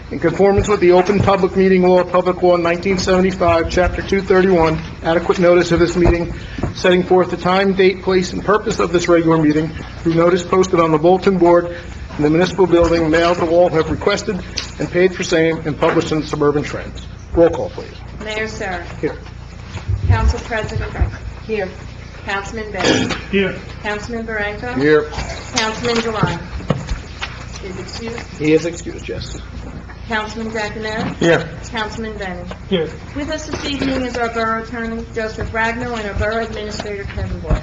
In conformance with the Open Public Meeting Law, Public Law 1975, Chapter 231, adequate notice of this meeting, setting forth the time, date, place, and purpose of this regular meeting through notice posted on the bulletin board in the municipal building, mailed to all who have requested and paid for same, and published in the Suburban Trends. Roll call, please. Mayor Sarah. Here. Council President Wright. Here. Councilman Benny. Here. Councilman Baranco. Here. Councilman Deline. Is excused. He is excused, yes. Councilman Zaganelli. Here. Councilman Benny. Here. With us this evening is our Borough Attorney, Joseph Ragno, and our Borough Administrator, Kevin Boyd.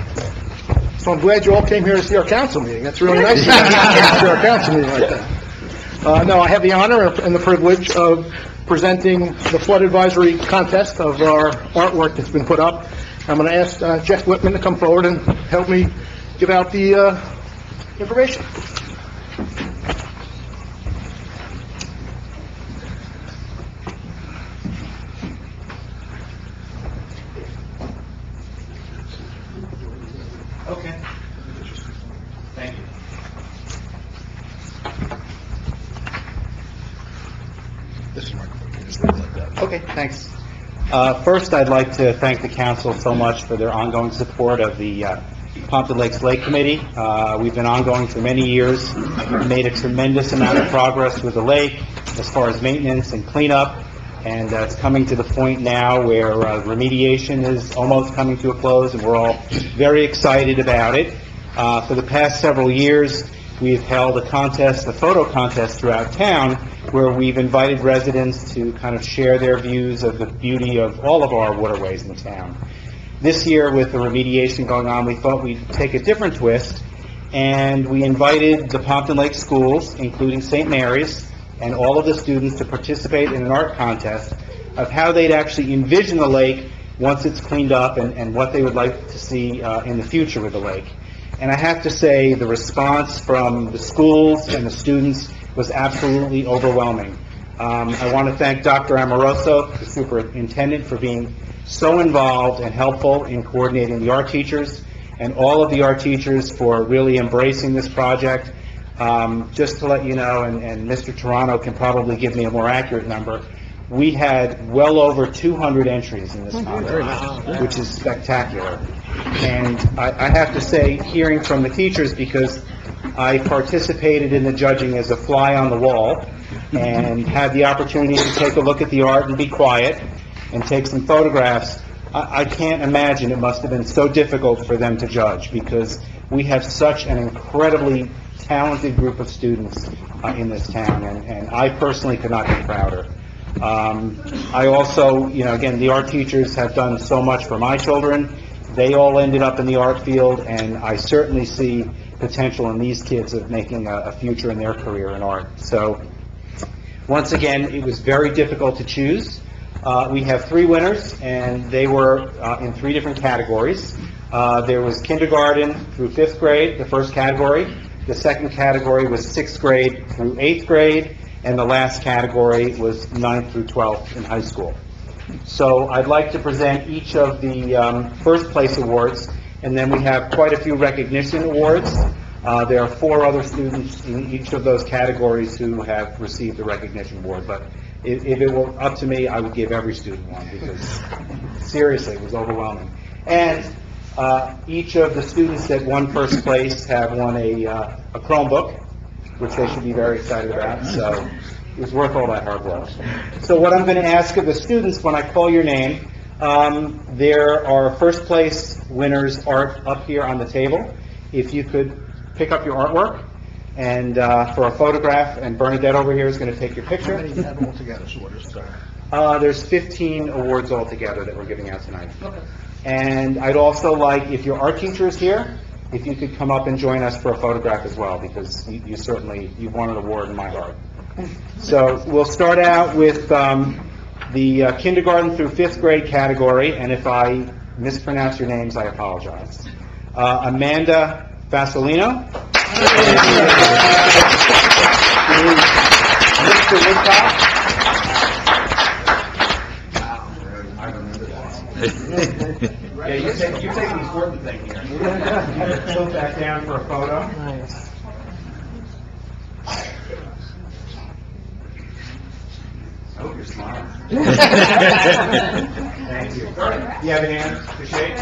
So I'm glad you all came here to see our council meeting. That's really nice to see our council meeting like that. No, I have the honor and the privilege of presenting the flood advisory contest of our artwork that's been put up. I'm going to ask Jeff Whitman to come forward and help me give out the information. Okay. Thank you. This is my just leave it like that. Okay, thanks. First, I'd like to thank the council so much for their ongoing support of the Pompton Lakes Lake Committee. We've been ongoing for many years. We've made a tremendous amount of progress with the lake as far as maintenance and cleanup, and it's coming to the point now where remediation is almost coming to a close, and we're all very excited about it. For the past several years, we've held a contest, a photo contest throughout town, where we've invited residents to kind of share their views of the beauty of all of our waterways in town. This year, with the remediation going on, we thought we'd take a different twist, and we invited the Pompton Lakes schools, including St. Mary's, and all of the students to participate in an art contest of how they'd actually envision the lake once it's cleaned up, and what they would like to see in the future with the lake. And I have to say, the response from the schools and the students was absolutely overwhelming. I want to thank Dr. Amoroso, the superintendent, for being so involved and helpful in coordinating the art teachers, and all of the art teachers for really embracing this project. Just to let you know, and Mr. Toronto can probably give me a more accurate number, we had well over 200 entries in this contest, which is spectacular. And I have to say, hearing from the teachers, because I participated in the judging as a fly on the wall and had the opportunity to take a look at the art and be quiet and take some photographs, I can't imagine it must have been so difficult for them to judge, because we have such an incredibly talented group of students in this town, and I personally could not be prouder. I also, again, the art teachers have done so much for my children. They all ended up in the art field, and I certainly see potential in these kids of making a future in their career in art. So, once again, it was very difficult to choose. We have 3 winners, and they were in 3 different categories. There was kindergarten through 5th grade, the first category. The second category was 6th grade through 8th grade, and the last category was 9th through 12th in high school. So I'd like to present each of the first place awards, and then we have quite a few recognition awards. There are 4 other students in each of those categories who have received a recognition award, but if it were up to me, I would give every student one, because seriously, it was overwhelming. And each of the students that won first place have won a Chromebook, which they should be very excited about, so it was worth all that hard work. So what I'm going to ask of the students, when I call your name, there are first place winners' art up here on the table. If you could pick up your artwork and for a photograph, and Bernadette over here is going to take your picture. How many do you have altogether? So There's 15 awards altogether that we're giving out tonight. Okay. And I'd also like, if your art teacher is here, if you could come up and join us for a photograph as well, because you've won an award in my heart. So we'll start out with the kindergarten through 5th grade category, and if I mispronounce your names, I apologize. Amanda Fasolino. Mr. Woodcock. I remember that. Yeah, you take the important thing here. Tilt that down for a photo. Nice. your smile. Thank you. You have an hand to shake?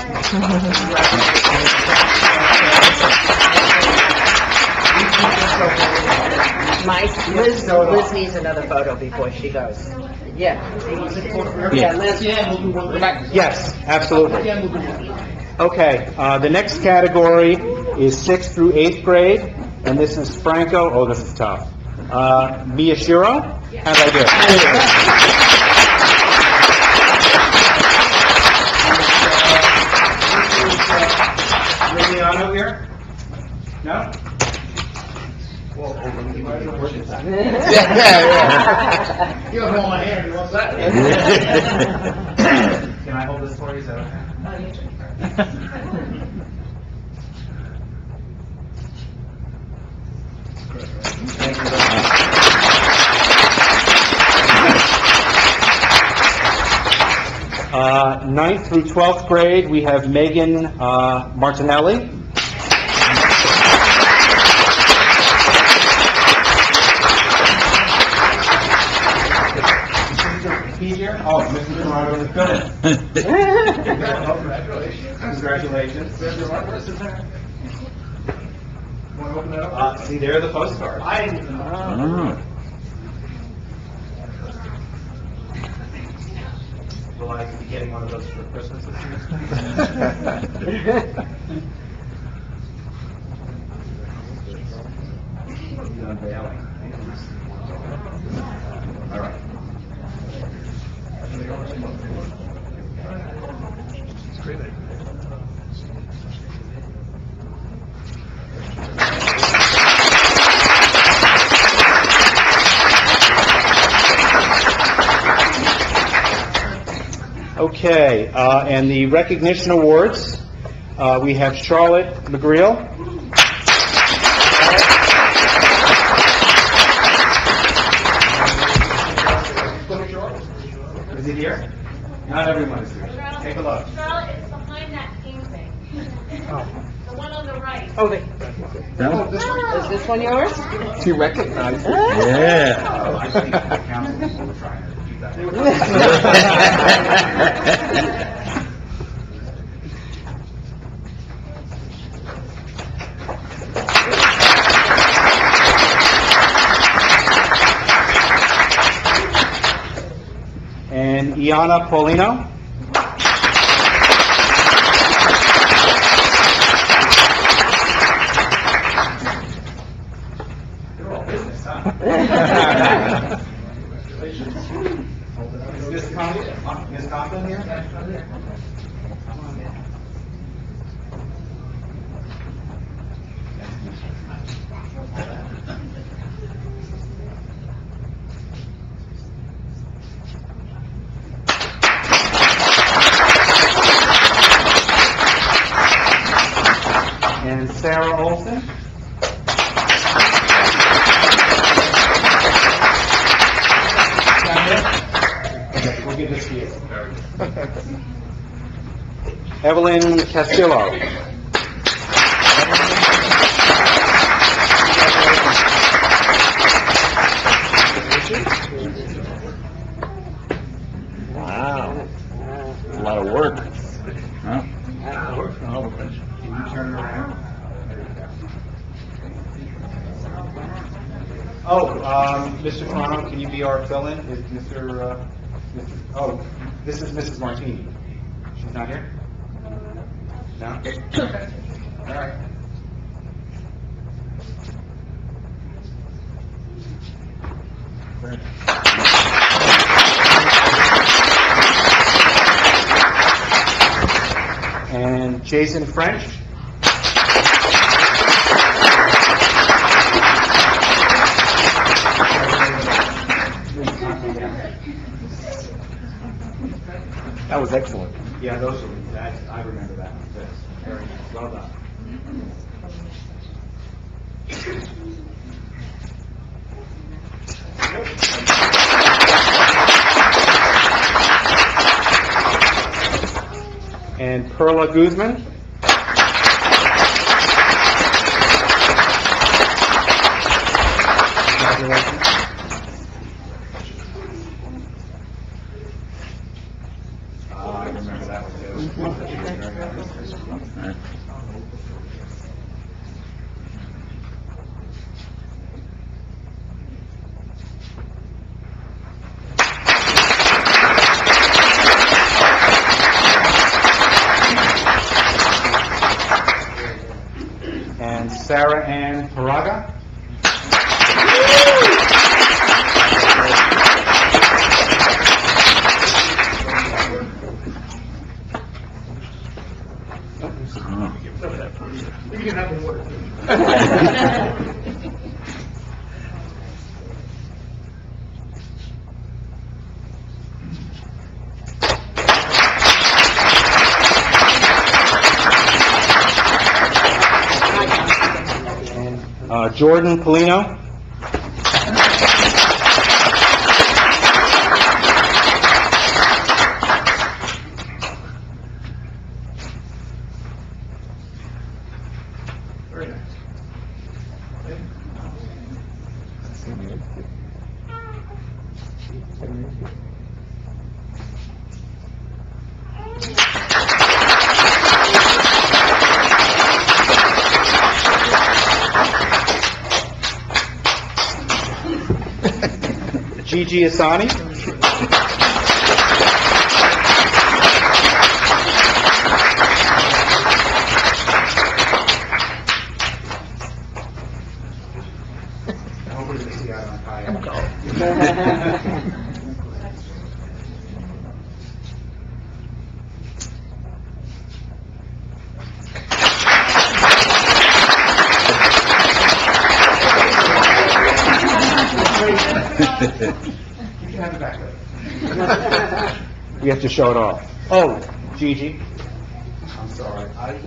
Liz needs another photo before she goes. Yeah. Yeah, Liz. Yes, absolutely. Okay, the next category is 6th through 8th grade, and this is Franco, oh, this is tough. Miyashiro, how'd I do? Liliano here? No? You don't hold my hand, you want that? Can I hold this for you? Is that okay? Thank you very much. 9th through 12th grade, we have Megan Martinelli. Here? Oh, Mr. Toronto is good. Congratulations. Want to open that up? See, there are the postcards. Will I be getting one of those for Christmas this year? The unveiling. All right. Okay, and the recognition awards, we have Charlotte McGreal. Is it here? Not everyone is here. Take a look. Charlotte is behind that painting. The one on the right. Oh, is this one yours? She recognized it. Oh, Yeah. I think the council will try and keep that. And Iana Paulino. They're all business, huh? Is Miss Conklin here? Come on in. And Sarah Olson. Okay, we'll give this to you. Evelyn Castillo. Wow. A lot of work. Huh? Can you turn it around? Oh, Mr. Toronto, can you be our fill-in? Is oh, this is Mrs. Martini. She's not here? No? Okay. All right. And Jason French. That was excellent. Yeah, those are, I remember that one. That's very nice. Well done. And Perla Guzman. Congratulations. Sarah Ann Paraga. You can have the water. Jordan Polino. Very nice. Gigi Asani. We have to show it off. Oh, Gigi. I'm sorry. I did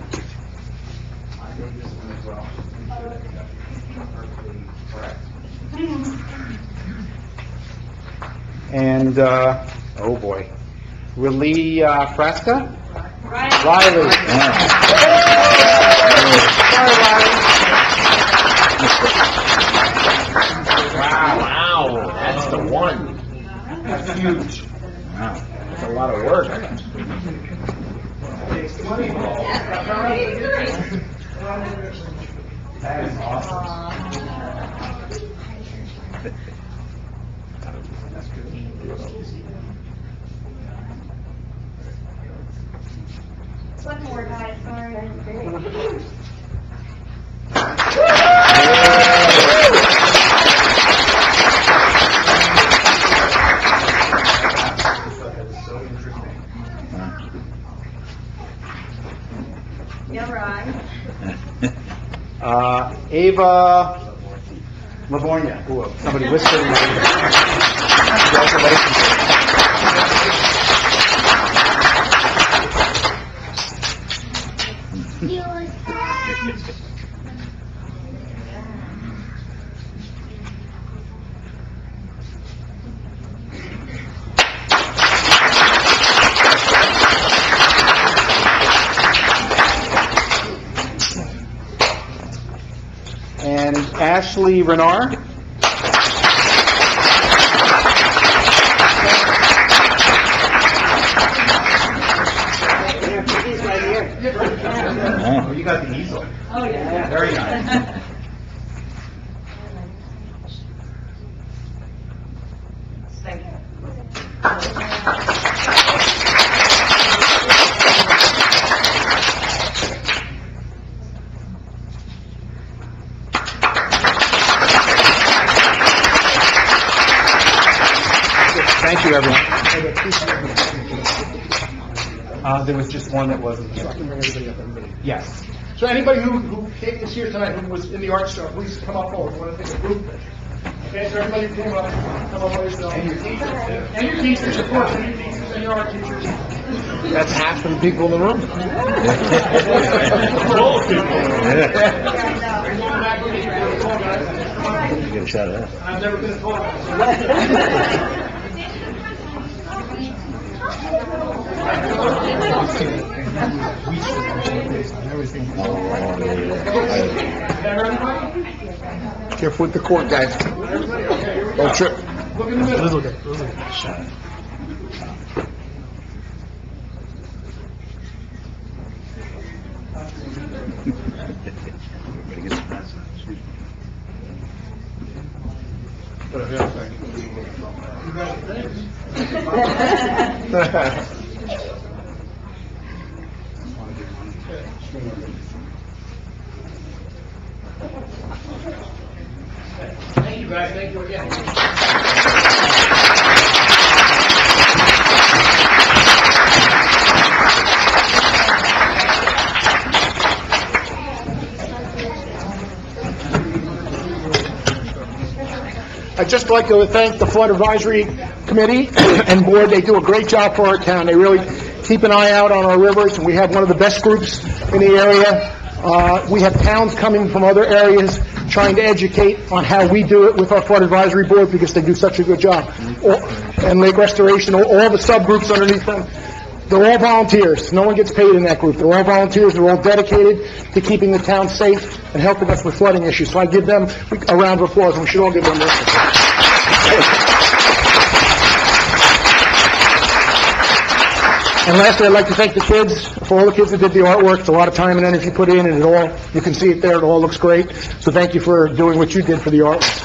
this one as well. Perfectly correct. And, oh boy. Willie Fresca? Riley. Wow, that's the one. That's huge. Wow, that's a lot of work. That is awesome. One more, guys, sorry. Yeah, right. Ava Livornia. Ooh, somebody whispered in my ear. Congratulations. And Ashley Renard. Oh, you got the easel. Oh, yeah. Very nice. Thank you. Thank you, everyone. There was just one that wasn't here. Yes. So anybody who is here tonight, who was in the art show, please come up forward. We want to take a group picture. Okay, so everybody come up on yourself. And your teachers. And your teachers, of course, and your teachers and your art teachers. That's half of the people in the room. Get a shot of that. I've never been a tall guy. Careful with the cord, guys. Don't trip. Look in the middle. guys. Thank you again. I'd just like to thank the Flood Advisory Committee and Board. They do a great job for our town. They really keep an eye out on our rivers, and we have one of the best groups in the area. We have towns coming from other areas trying to educate on how we do it with our Flood Advisory Board because they do such a good job. And Lake Restoration, all the subgroups underneath them, they're all volunteers. No one gets paid in that group. They're all volunteers. They're all dedicated to keeping the town safe and helping us with flooding issues. So I give them a round of applause, and we should all give them this. And lastly, I'd like to thank the kids, for all the kids that did the artwork. It's a lot of time and energy put in, and you can see it there. It all looks great. So thank you for doing what you did for the artwork.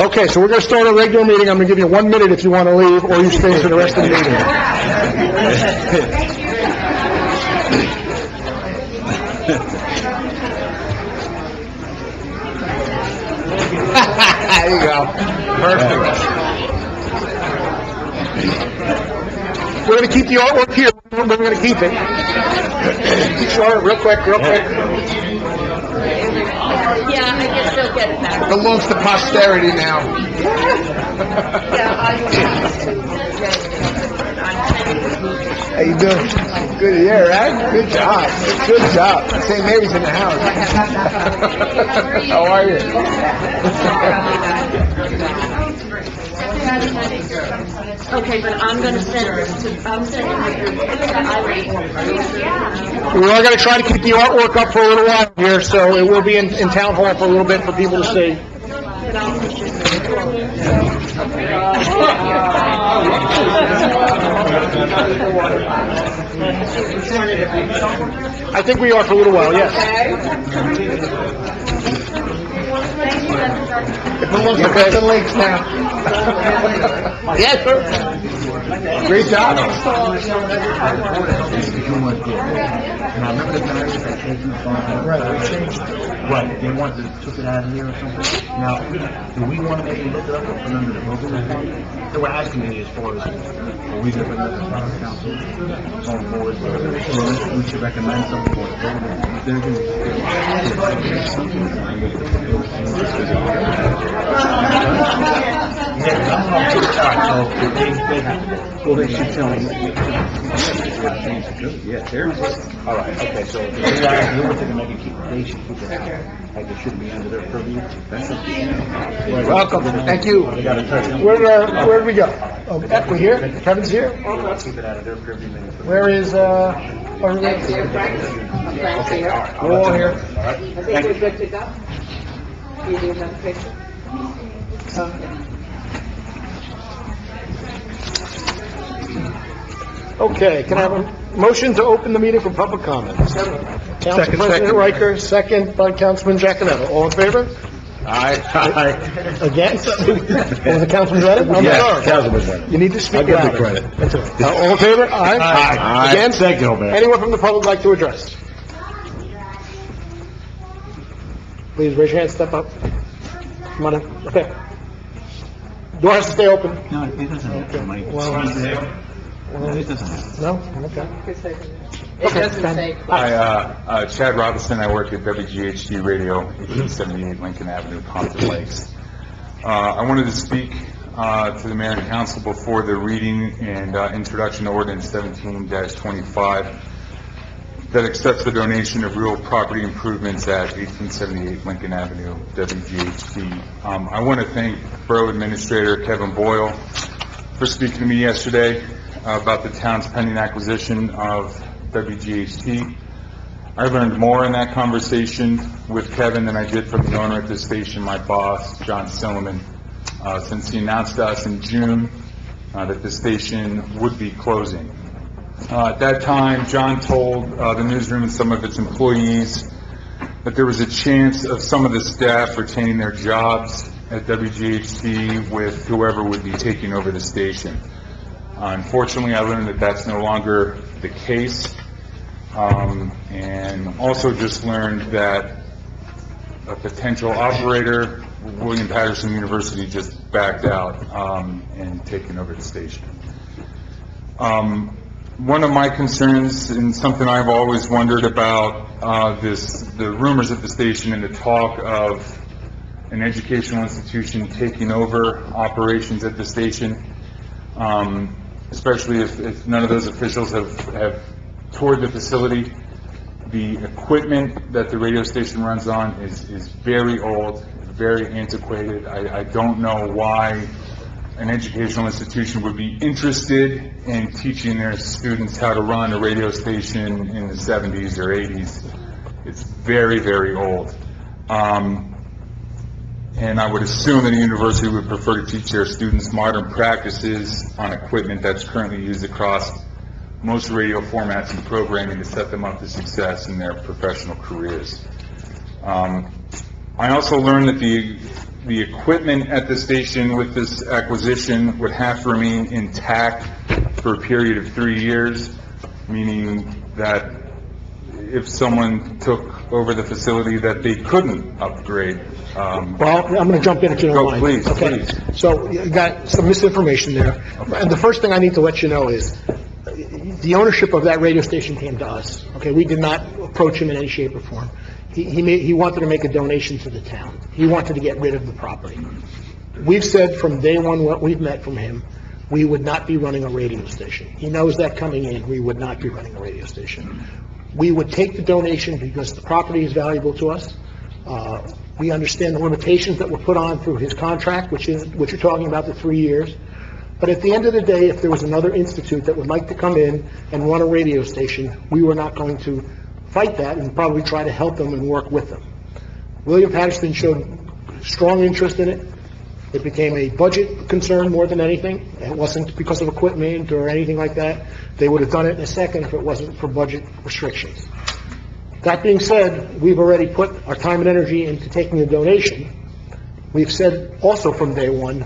Okay, so we're going to start our regular meeting. I'm going to give you 1 minute if you want to leave, or you stay for the rest of the meeting. There you go. Perfect. We're going to keep the artwork here. We're going to keep it. Sure, real quick. Yeah, I guess they'll get it back. Belongs to posterity now. How you doing? Good, yeah, right? Good job. Good job. St. Mary's in the house. How are you? Okay, but I'm gonna send this to, I'm sending it to Irene. We are going to try to keep the artwork up for a little while here, so it will be in town hall for a little bit for people to see. I think we are for a little while, yes. It belongs to Pompton Lakes now. Yes, sir. Great job. And I remember the guys that changed the phone. Right, they changed it. Right, they wanted to took it out of here or something. Now, do we want to maybe look it up or put it under the voting account? They were asking me as far as, are we going to put it under the town council on board? We should recommend something for the voting. They're going to well, they should tell me. Yeah, there's. All right. Okay. So they can make it keep. They should keep it out. Like it shouldn't be under their purview. That's okay. Welcome. Thank you. Where did we go? Oh, we're here. Kevin's here. Keep it out of their purview. Where is We're all here. I think we're good to go. You do have a picture? Okay, can I have a motion to open the meeting for public comments? Council President Riker, second by Councilman Giacometto. All in favor? Aye. Against? Was it Councilman Brennan? I'm Yes, sorry. Councilman Brennan. You need to speak I'll give the louder. credit. That's all right. All in favor? Aye. Aye. Against? Thank you, man. Anyone from the public like to address? Please raise your hand, step up. Come on in. Okay. Door has to stay open. No, it doesn't have to, Mike. Well, It doesn't have. no? Okay. It doesn't say. Hi, Chad Robinson. I work at WGHD Radio, 1878 Lincoln Avenue, Pompton Lakes. I wanted to speak to the mayor and council before the reading and introduction to ordinance 17-25 that accepts the donation of real property improvements at 1878 Lincoln Avenue, WGHD. I want to thank Borough Administrator Kevin Boyle for speaking to me yesterday about the town's pending acquisition of WGHT. I learned more in that conversation with Kevin than I did from the owner at the station, my boss, John Silliman, since he announced to us in June that the station would be closing. At that time, John told the newsroom and some of its employees that there was a chance of some of the staff retaining their jobs at WGHT with whoever would be taking over the station. Unfortunately, I learned that that's no longer the case. and also just learned that a potential operator, William Patterson University, just backed out and taken over the station. One of my concerns, and something I've always wondered about, the rumors at the station and the talk of an educational institution taking over operations at the station, especially if none of those officials have toured the facility. The equipment that the radio station runs on is very old, very antiquated. I don't know why an educational institution would be interested in teaching their students how to run a radio station in the 70s or 80s. It's very, very old. And I would assume that a university would prefer to teach their students modern practices on equipment that's currently used across most radio formats and programming to set them up for success in their professional careers. I also learned that the equipment at the station with this acquisition would have to remain intact for a period of 3 years, meaning that if someone took over the facility, that they couldn't upgrade. Well, I'm going to jump in if you don't mind. Please, Okay. please. So you got some misinformation there. And the first thing I need to let you know is the ownership of that radio station came to us. Okay, we did not approach him in any shape or form. He wanted to make a donation to the town. He wanted to get rid of the property. We've said from day one, what we've met from him, we would not be running a radio station. He knows that coming in, we would not be running a radio station. We would take the donation because the property is valuable to us. We understand the limitations that were put on through his contract, which you're talking about, the 3 years. But at the end of the day, if there was another institute that would like to come in and run a radio station, we were not going to fight that and probably try to help them and work with them. William Patterson showed strong interest in it. It became a budget concern more than anything. It wasn't because of equipment or anything like that. They would have done it in a second if it wasn't for budget restrictions. That being said, we've already put our time and energy into taking a donation. We've said also from day one,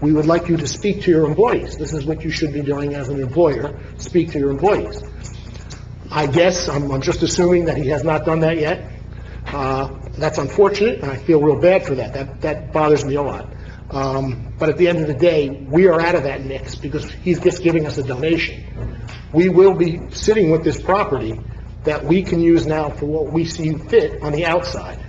we would like you to speak to your employees. This is what you should be doing as an employer, speak to your employees. I guess, I'm just assuming that he has not done that yet. That's unfortunate, and I feel real bad for that. That bothers me a lot. But at the end of the day, we are out of that mix because he's just giving us a donation. We will be sitting with this property that we can use now for what we see fit on the outside.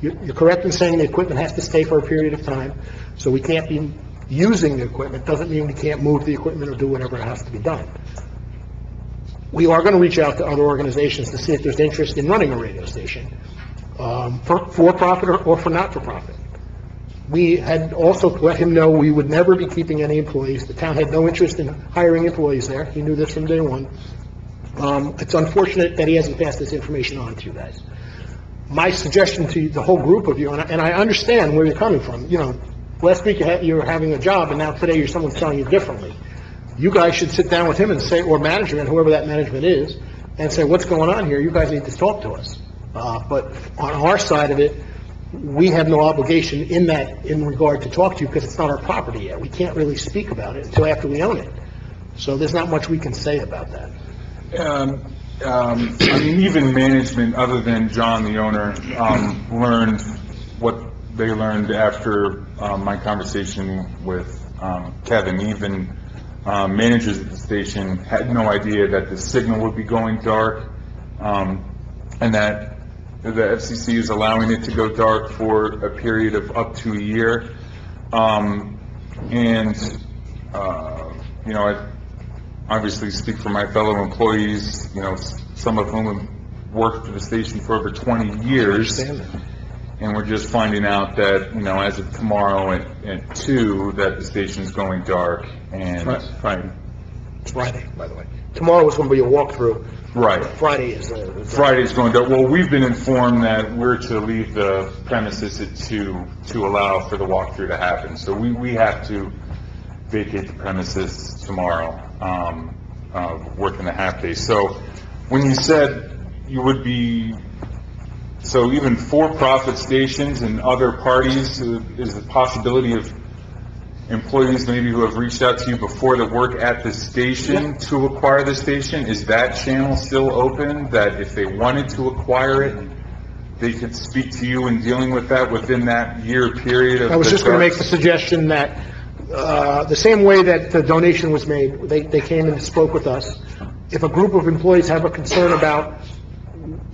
You're correct in saying the equipment has to stay for a period of time, so we can't be using the equipment. Doesn't mean we can't move the equipment or do whatever has to be done. We are going to reach out to other organizations to see if there's interest in running a radio station, for profit or for not for profit. We had also let him know we would never be keeping any employees. The town had no interest in hiring employees there. He knew this from day one. It's unfortunate that he hasn't passed this information on to you guys. My suggestion to the whole group of you, and I understand where you're coming from. You know, last week you were having a job, and now today someone's telling you differently. You guys should sit down with him and say, or management, whoever that management is, and say, what's going on here? You guys need to talk to us. But on our side of it, we have no obligation in regard to talk to you because it's not our property yet. We can't really speak about it until after we own it. So there's not much we can say about that. I mean, even management, other than John, the owner, learned what they learned after my conversation with Kevin. Even managers at the station had no idea that the signal would be going dark, and that the FCC is allowing it to go dark for a period of up to a year. You know, I obviously speak for my fellow employees, you know, some of whom have worked for the station for over 20 years. And we're just finding out that, you know, as of tomorrow at 2, that the station's going dark. And It's Friday, by the way. Tomorrow is going to be a walkthrough. Right. Friday is Friday's going dark. Well, we've been informed that we're to leave the premises at 2 to allow for the walkthrough to happen. So we have to vacate the premises tomorrow, working the half day. So when you said you would be, so even for-profit stations and other parties, is the possibility of employees maybe who have reached out to you before that work at the station to acquire the station? Is that channel still open, that if they wanted to acquire it, they could speak to you in dealing with that within that year period of... I was just going to make the suggestion that, the same way that the donation was made, they came and spoke with us. If a group of employees have a concern about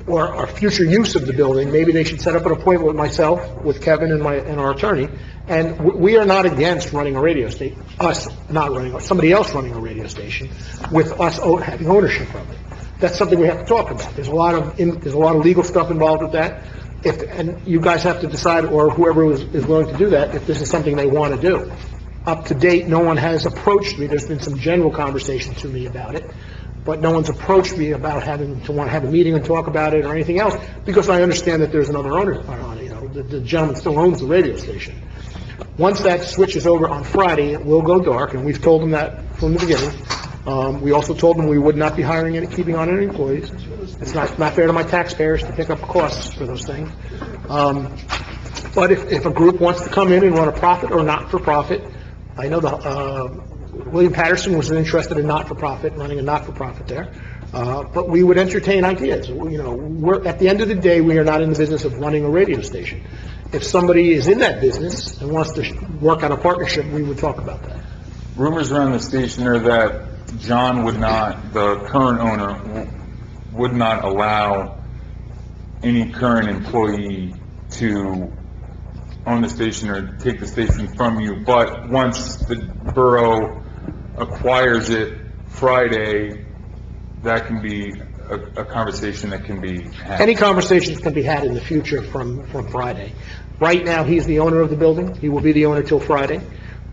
or future use of the building, maybe they should set up an appointment with myself, with Kevin and our attorney, and we are not against running a radio station, somebody else running a radio station, with us having ownership of it. That's something we have to talk about. There's a lot of legal stuff involved with that. And you guys have to decide, or whoever is willing to do that, if this is something they want to do. Up to date, no one has approached me. There's been some general conversation to me about it, but no one's approached me about want to have a meeting and talk about it or anything else, because I understand that there's another owner on it. The gentleman still owns the radio station. Once that switches over on Friday, it will go dark, and we've told them that from the beginning. We also told them we would not be keeping on any employees. It's not fair to my taxpayers to pick up costs for those things. But if a group wants to come in and run a profit or not-for-profit, I know William Patterson was interested in not-for-profit, running a not-for-profit there. But we would entertain ideas. At the end of the day, we are not in the business of running a radio station. If somebody is in that business and wants to work on a partnership, we would talk about that. Rumors around the station are that John the current owner, would not allow any current employee to own the station or take the station from you, but once the borough acquires it Friday, that can be a conversation that can be had. Any conversations can be had in the future from Friday. Right now, he's the owner of the building. He will be the owner till Friday.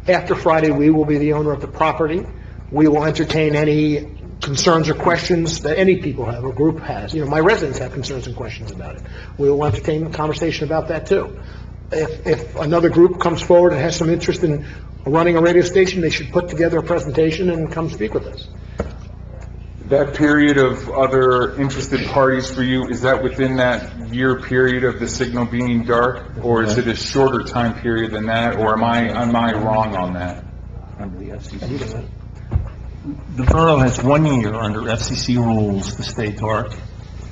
After Friday, we will be the owner of the property. We will entertain any concerns or questions that any people have, or group has. My residents have concerns and questions about it. We will entertain a conversation about that too. If another group comes forward and has some interest in running a radio station, they should put together a presentation and come speak with us. That period of other interested parties for you, is that within that year period of the signal being dark, or is it a shorter time period than that, or am I wrong on that? Under the FCC. The borough has 1 year under FCC rules to stay dark.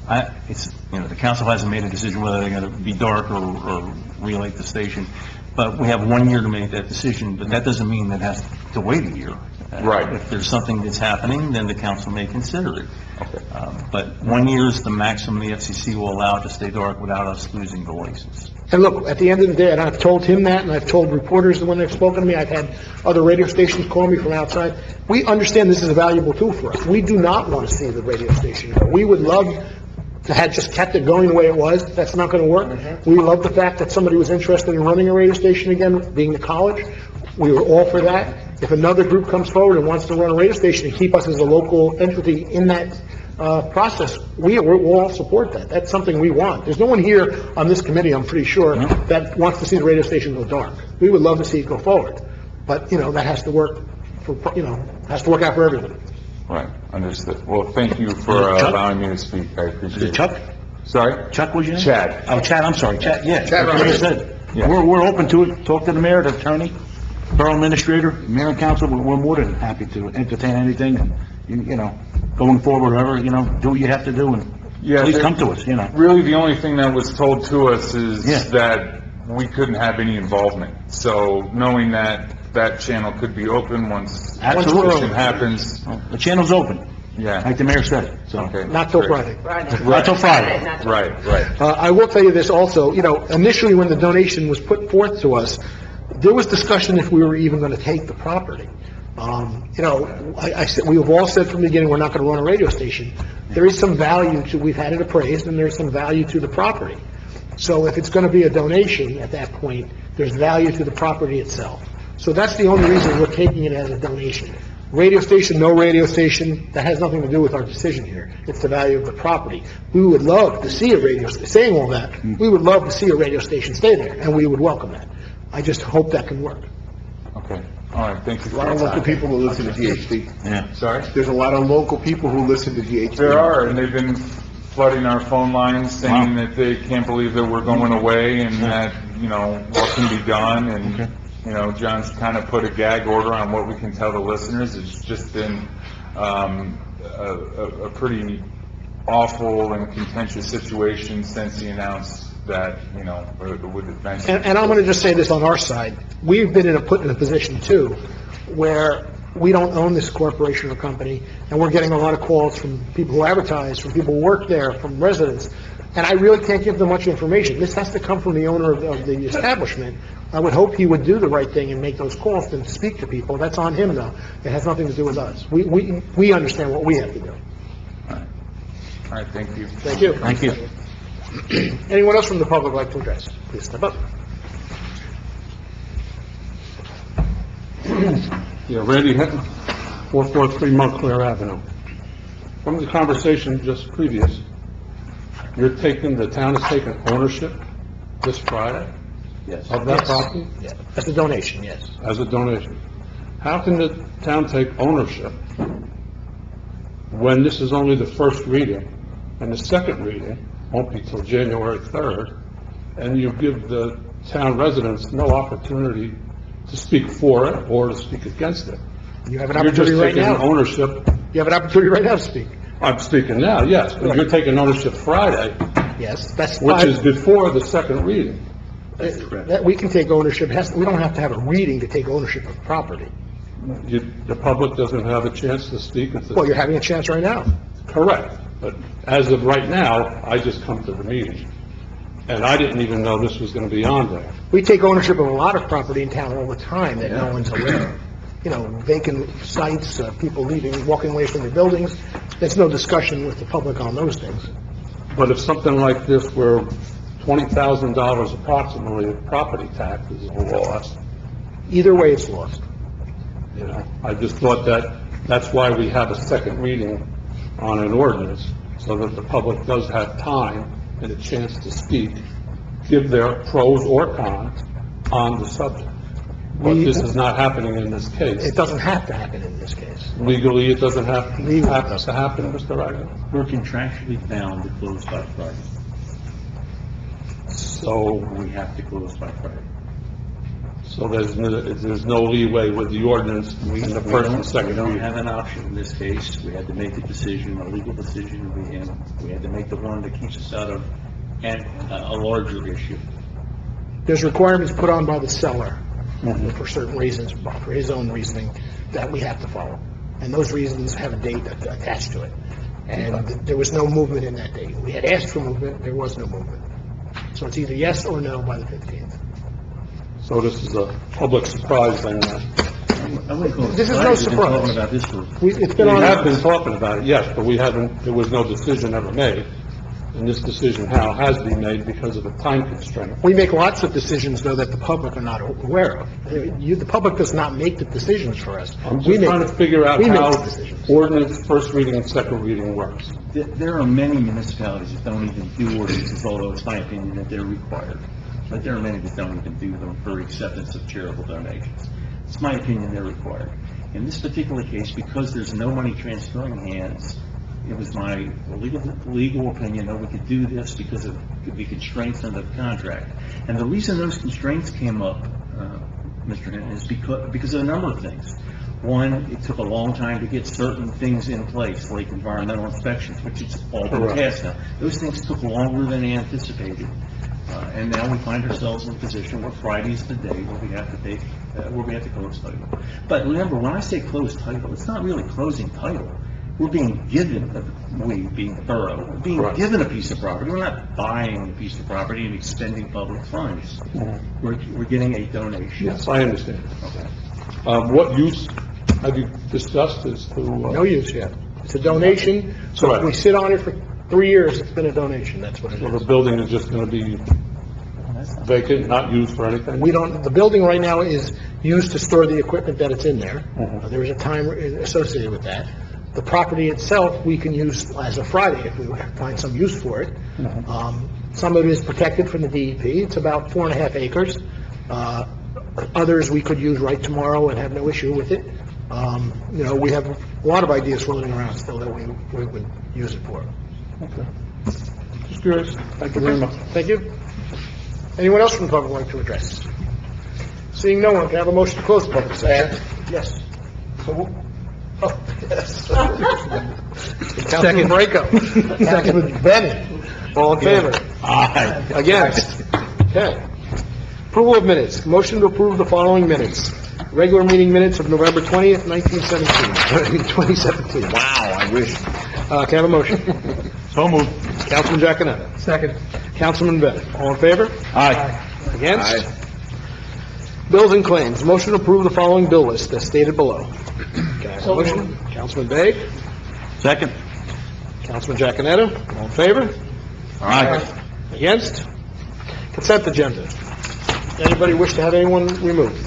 The council hasn't made a decision whether they're going to be dark or relight the station, but we have 1 year to make that decision, but that doesn't mean that it has to wait a year. Right. If there's something that's happening, then the council may consider it. Okay. But 1 year is the maximum the FCC will allow to stay dark without us losing the license. And look, at the end of the day, and I've told him that, and I've told reporters when they've spoken to me, I've had other radio stations call me from outside. We understand this is a valuable tool for us. We do not want to see the radio station go. We would love to have just kept it going the way it was. That's not going to work. We love the fact that somebody was interested in running a radio station again, being the college. We were all for that. If another group comes forward and wants to run a radio station and keep us as a local entity in that process, we'll all support that. That's something we want. There's no one here on this committee, I'm pretty sure, that wants to see the radio station go dark. We would love to see it go forward, but that has to work has to work out for everybody. Right, understood. Well, thank you for allowing me to speak. I appreciate it. Chuck? Sorry? Chuck was your name? Chad. Oh, Chad, I'm sorry, Chad, yeah. Chad Like I Rogers. said, Yeah. we're open to it. Talk to the mayor, the attorney, borough administrator, mayor and council. We're more than happy to entertain anything, and, going forward, whatever, do what you have to do, and Yeah, please come to us, Really, the only thing that was told to us is Yeah. that we couldn't have any involvement. So knowing that channel could be open once Absolutely. something happens, The channel's open, yeah. like the mayor said, so. Okay. Not till great. Friday. Not till Friday. Right, right. I will tell you this also, initially when the donation was put forth to us, there was discussion if we were even going to take the property. I said, we have all said from the beginning, we're not going to run a radio station. There is some value we've had it appraised, and there's some value to the property. So if it's going to be a donation at that point, there's value to the property itself. So that's the only reason we're taking it as a donation. Radio station, no radio station, that has nothing to do with our decision here. It's the value of the property. We would love to see a radio station, saying all that, we would love to see a radio station stay there, and we would welcome that. I just hope that can work. Okay, all right, thank you A for lot your of local time. people who listen to GHD. Yeah. Sorry? There's a lot of local people who listen to GHD. There are, and they've been flooding our phone lines, saying that they can't believe that we're going away, and that, what can be done, and John's kind of put a gag order on what we can tell the listeners. It's just been a pretty awful and contentious situation since he announced that, with adventure. And I'm going to just say this on our side. We've been put in a position, too, where we don't own this corporation or company, and we're getting a lot of calls from people who advertise, from people who work there, from residents, and I really can't give them much information. This has to come from the owner of the establishment. I would hope he would do the right thing and make those calls and speak to people. That's on him, though. It has nothing to do with us. We understand what we have to do. All right, thank you. Thank you. Thank you. Anyone else from the public like to address? Please step up. Yeah, Randy Hinton, 443 Montclair Avenue. From the conversation just previous, the town is taking ownership this Friday of that property Yeah, that's a donation, yes. as a donation. How can the town take ownership when this is only the first reading, and the second reading won't be till January 3rd, and you give the town residents no opportunity to speak for it or to speak against it? You have an You're just opportunity right taking now. ownership. You have an opportunity right now to speak. I'm speaking now, yes, but you're taking ownership Friday, Yes, that's which fine. is before the second reading. That we can take ownership. We don't have to have a reading to take ownership of property. The public doesn't have a chance to speak. Well, you're having a chance right now. Correct, but as of right now, I just come to the meeting, and I didn't even know this was going to be on there. We take ownership of a lot of property in town all the time that no one's aware of. Vacant sites, people leaving, walking away from their buildings. There's no discussion with the public on those things. But if something like this where $20,000 approximately of property taxes are lost, Either way, it's lost. I just thought that's why we have a second reading on an ordinance, so that the public does have time and a chance to speak, give their pros or cons on the subject. But this is not happening in this case. It doesn't have to happen in this case. Legally, it doesn't have Legally, it to doesn't. happen, Mr. Wagner. We're contractually bound to close by Friday. So, We have to close by Friday. so there's no leeway with the ordinance in the first and second We don't reading. have an option in this case. We had to make a decision, a legal decision, we had to make the one that keeps us out of a larger issue. There's requirements put on by the seller for certain reasons, for his own reasoning, that we have to follow. And those reasons have a date attached to it. And there was no movement in that date. We had asked for movement, there was no movement. So it's either yes or no by the 15th. So this is a public surprise then. I wouldn't call it This is no surprise. We've been surprise. talking about this for It's been We on. have been talking about it, yes, but there was no decision ever made. And this decision now has been made because of a time constraint. We make lots of decisions, though, that the public are not aware of. The public does not make the decisions for us. I'm We just make- trying to figure out we make how the decisions. ordinance, first reading and second reading works. There are many municipalities that don't even do ordinances, although it's my opinion that they're required. But there are many that don't even do them for acceptance of charitable donations. It's my opinion they're required. In this particular case, because there's no money transferring hands, it was my legal opinion that we could do this because it could be constraints under the contract. And the reason those constraints came up, Mr. Hinton, is because of a number of things. One, it took a long time to get certain things in place, like environmental inspections, which is all been Correct. passed now. Those things took longer than anticipated. And now we find ourselves in a position where Friday's the day where we have to close title. But remember, when I say close title, it's not really closing title. We're being given, being thorough, we're being Right. given a piece of property. We're not buying a piece of property and expending public funds. We're getting a donation. Yes, I understand. What use have you discussed as to? No use yet. It's a donation, so if Correct. we sit on it for 3 years, it's been a donation, that's what it So is. the building is just going to be vacant, not used for anything? The building right now is used to store the equipment that it's in there. There is a time associated with that. The property itself, we can use as of Friday if we find some use for it. Some of it is protected from the DEP. It's about 4.5 acres. Others we could use right tomorrow and have no issue with it. We have a lot of ideas floating around still that we would use it for. Okay. Just curious. Thank you very much. Thank you. Anyone else from the public like to address? Seeing no one, can I have a motion to close the public session? Yes. Oh, yes. Councilman Borrego. Councilman Bennett. All in favor? Aye. Against? Okay. Approval of minutes. Motion to approve the following minutes. Regular meeting minutes of November 20th, 2017. Wow, I wish. Can I have a motion? So moved. Councilman Giaconetti. Second. Councilman Bennett. All in favor? Aye. Against? Bills and claims. Motion to approve the following bill list as stated below. Can I have a motion? Councilman Bay. Second. Councilman Giaconetti. All in favor? Aye. Against? Consent agenda. Anybody wish to have anyone removed?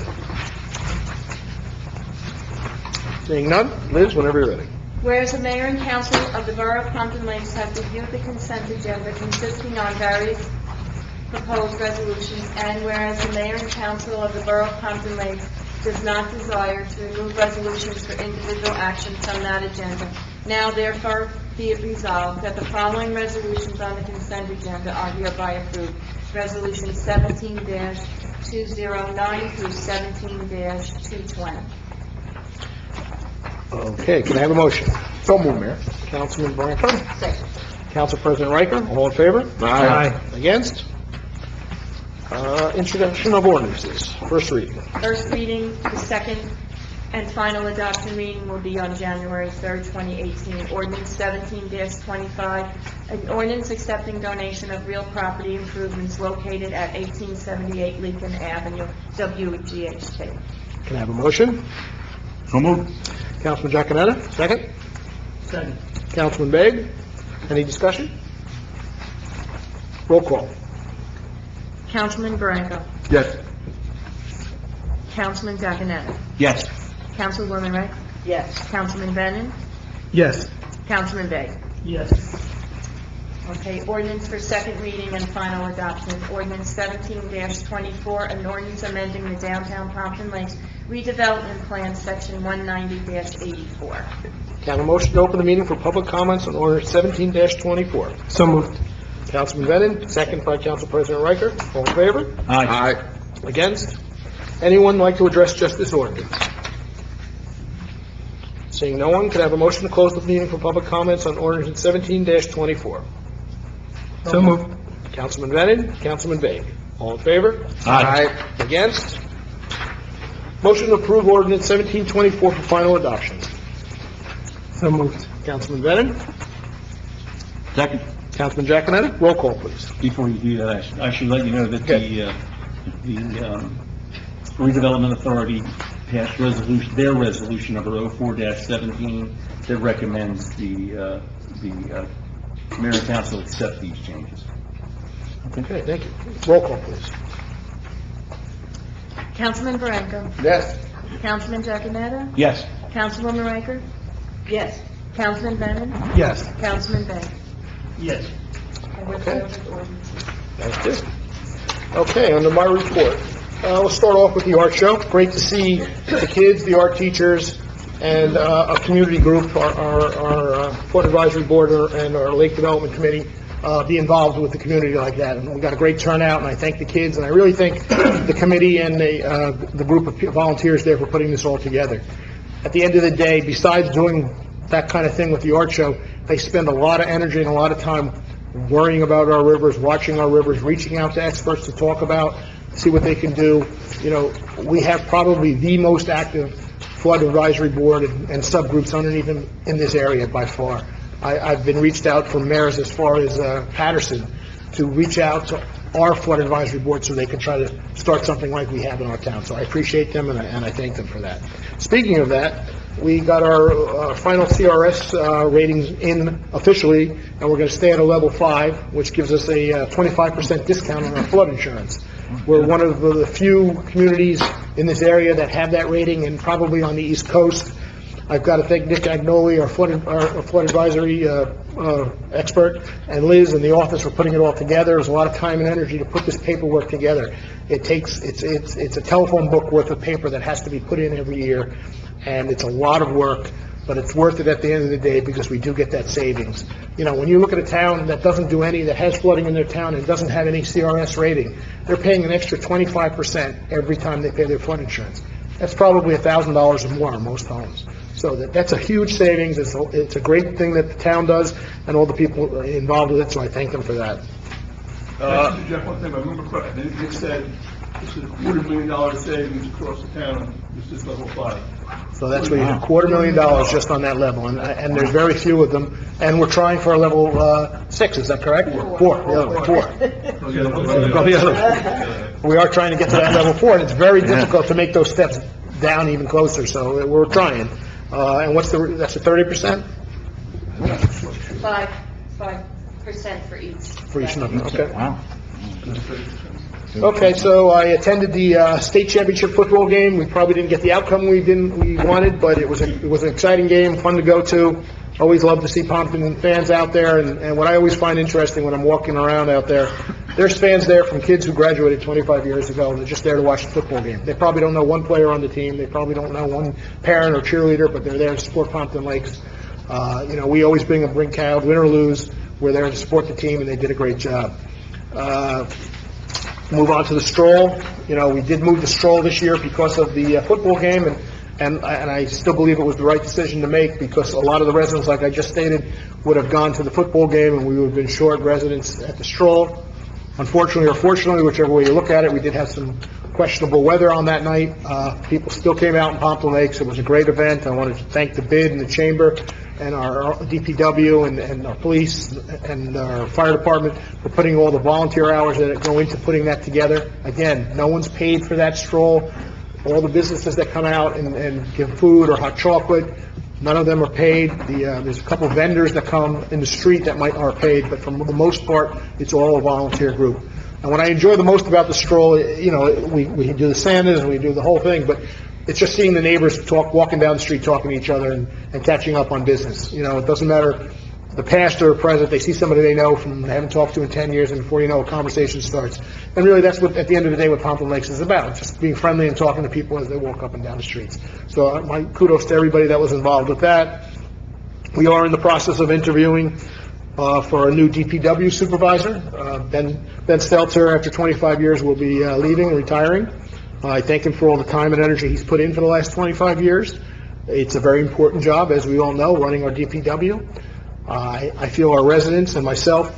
Seeing none, Liz, whenever you're ready. Whereas the mayor and council of the Borough of Pompton Lakes have reviewed the consent agenda consisting on various proposed resolutions, and whereas the mayor and council of the Borough of Pompton Lakes does not desire to remove resolutions for individual action from that agenda, now therefore be it resolved that the following resolutions on the consent agenda are hereby approved. Resolution 17-209 through 17-220. Okay, can I have a motion? So moved, Mayor. Councilman Branco? Second. Council President Riker, all in favor? Aye. Against? Introduction of ordinances, first reading. First reading, the second and final adoption reading will be on January 3rd, 2018. Ordinance 17-25, an ordinance accepting donation of real property improvements located at 1878 Lincoln Avenue, WGHT. Can I have a motion? So moved. Councilman Giaconetti, second. Second. Councilman Begg, any discussion? Roll call. Councilman Branco. Yes. Councilman Giaconetti. Yes. Councilwoman Rick. Yes. Councilman Brennan. Yes. Councilman Begg. Yes. Okay, ordinance for second reading and final adoption. Ordinance 17-24, an ordinance amending the downtown Pompton Lakes redevelopment plan, section 190-84. Can I have a motion to open the meeting for public comments on order 17-24? So moved. Councilman Bennett, second by Council President Riker. All in favor? Aye. Against? Anyone like to address just this ordinance? Seeing no one, could I have a motion to close the meeting for public comments on ordinance 17-24? So moved. Councilman Bennett, Councilman Begg. All in favor? Aye. Against? Motion to approve ordinance 17-24 for final adoption. So moved. Councilman Bennett, Second. Councilman Giaconetti, roll call, please. Before you do that, I should let you know that the redevelopment authority passed their resolution number 04-17 that recommends the mayor and council accept these changes. Okay, thank you. Roll call, please. Councilman Branco. Yes. Councilman Giaconetti. Yes. Councilwoman Riker. Yes. Councilman Brennan. Yes. Councilman Begg. Yes. And with those ordinances. Thank you. Okay, under my report, we'll start off with the art show. Great to see the kids, the art teachers, and a community group, our Port Advisory Board and our Lake Development Committee, be involved with the community like that. And we got a great turnout, and I thank the kids, and I really thank the committee and the group of volunteers there for putting this all together. At the end of the day, besides doing that kind of thing with the art show, they spend a lot of energy and a lot of time worrying about our rivers, watching our rivers, reaching out to experts to talk about, see what they can do. You know, we have probably the most active flood advisory board and subgroups underneath them in this area by far. I've been reached out from mayors as far as Patterson to reach out to our flood advisory board so they can try to start something like we have in our town. So I appreciate them and I thank them for that. Speaking of that, we got our final CRS ratings in officially, and we're going to stay at a level 5, which gives us a 25% discount on our flood insurance. We're one of the few communities in this area that have that rating, and probably on the East Coast. I've got to thank Nick Agnoli, our flood advisory expert, and Liz in the office for putting it all together. There's a lot of time and energy to put this paperwork together. It's a telephone book worth of paper that has to be put in every year, and it's a lot of work. but it's worth it at the end of the day because we do get that savings. You know, when you look at a town that doesn't do any, that has flooding in their town and doesn't have any CRS rating, they're paying an extra 25% every time they pay their flood insurance. That's probably $1,000 or more on most homes. So that's a huge savings. It's a great thing that the town does and all the people involved with it, so I thank them for that. Jeff, one thing, if I remember correctly, it said this is $250,000 savings across the town, this is level 5. So that's where you have $250,000 just on that level, and there's very few of them, and we're trying for a level 6, is that correct? Four. We are trying to get to that level 4, and it's very difficult to make those steps down even closer, so we're trying. And that's a 30%? 5% for each. For each number, okay. Wow. Okay, so I attended the state championship football game. We probably didn't get the outcome we wanted, but it was an exciting game, fun to go to. Always love to see Pompton fans out there, and what I always find interesting when I'm walking around out there, there's fans there from kids who graduated 25 years ago, and they're just there to watch the football game. They probably don't know one player on the team. They probably don't know one parent or cheerleader, but they're there to support Pompton Lakes. You know, we always bring crowd, win or lose. We're there to support the team, and they did a great job. Move on to the stroll. You know, we did move the stroll this year because of the football game, and I still believe it was the right decision to make because a lot of the residents, like I just stated, would have gone to the football game, and we would have been short residents at the stroll. Unfortunately or fortunately, whichever way you look at it, we did have some questionable weather on that night. People still came out in Pompton Lakes. It was a great event. I wanted to thank the BID and the Chamber and our DPW and our police and our fire department for putting all the volunteer hours that go into putting that together. Again, no one's paid for that stroll. All the businesses that come out and give food or hot chocolate, none of them are paid. There's a couple of vendors that come in the street that are paid, but for the most part, it's all a volunteer group. And what I enjoy the most about the stroll, you know, we do the Santas and we do the whole thing, but it's just seeing the neighbors walking down the street, talking to each other and catching up on business. You know, it doesn't matter the past or present. They see somebody they know from they haven't talked to in 10 years, and before you know, a conversation starts. And really, that's what, at the end of the day, what Pompton Lakes is about, just being friendly and talking to people as they walk up and down the streets. So my kudos to everybody that was involved with that. We are in the process of interviewing for a new DPW supervisor. Ben Stelter, after 25 years, will be leaving and retiring. I thank him for all the time and energy he's put in for the last 25 years. It's a very important job, as we all know, running our DPW. I feel our residents and myself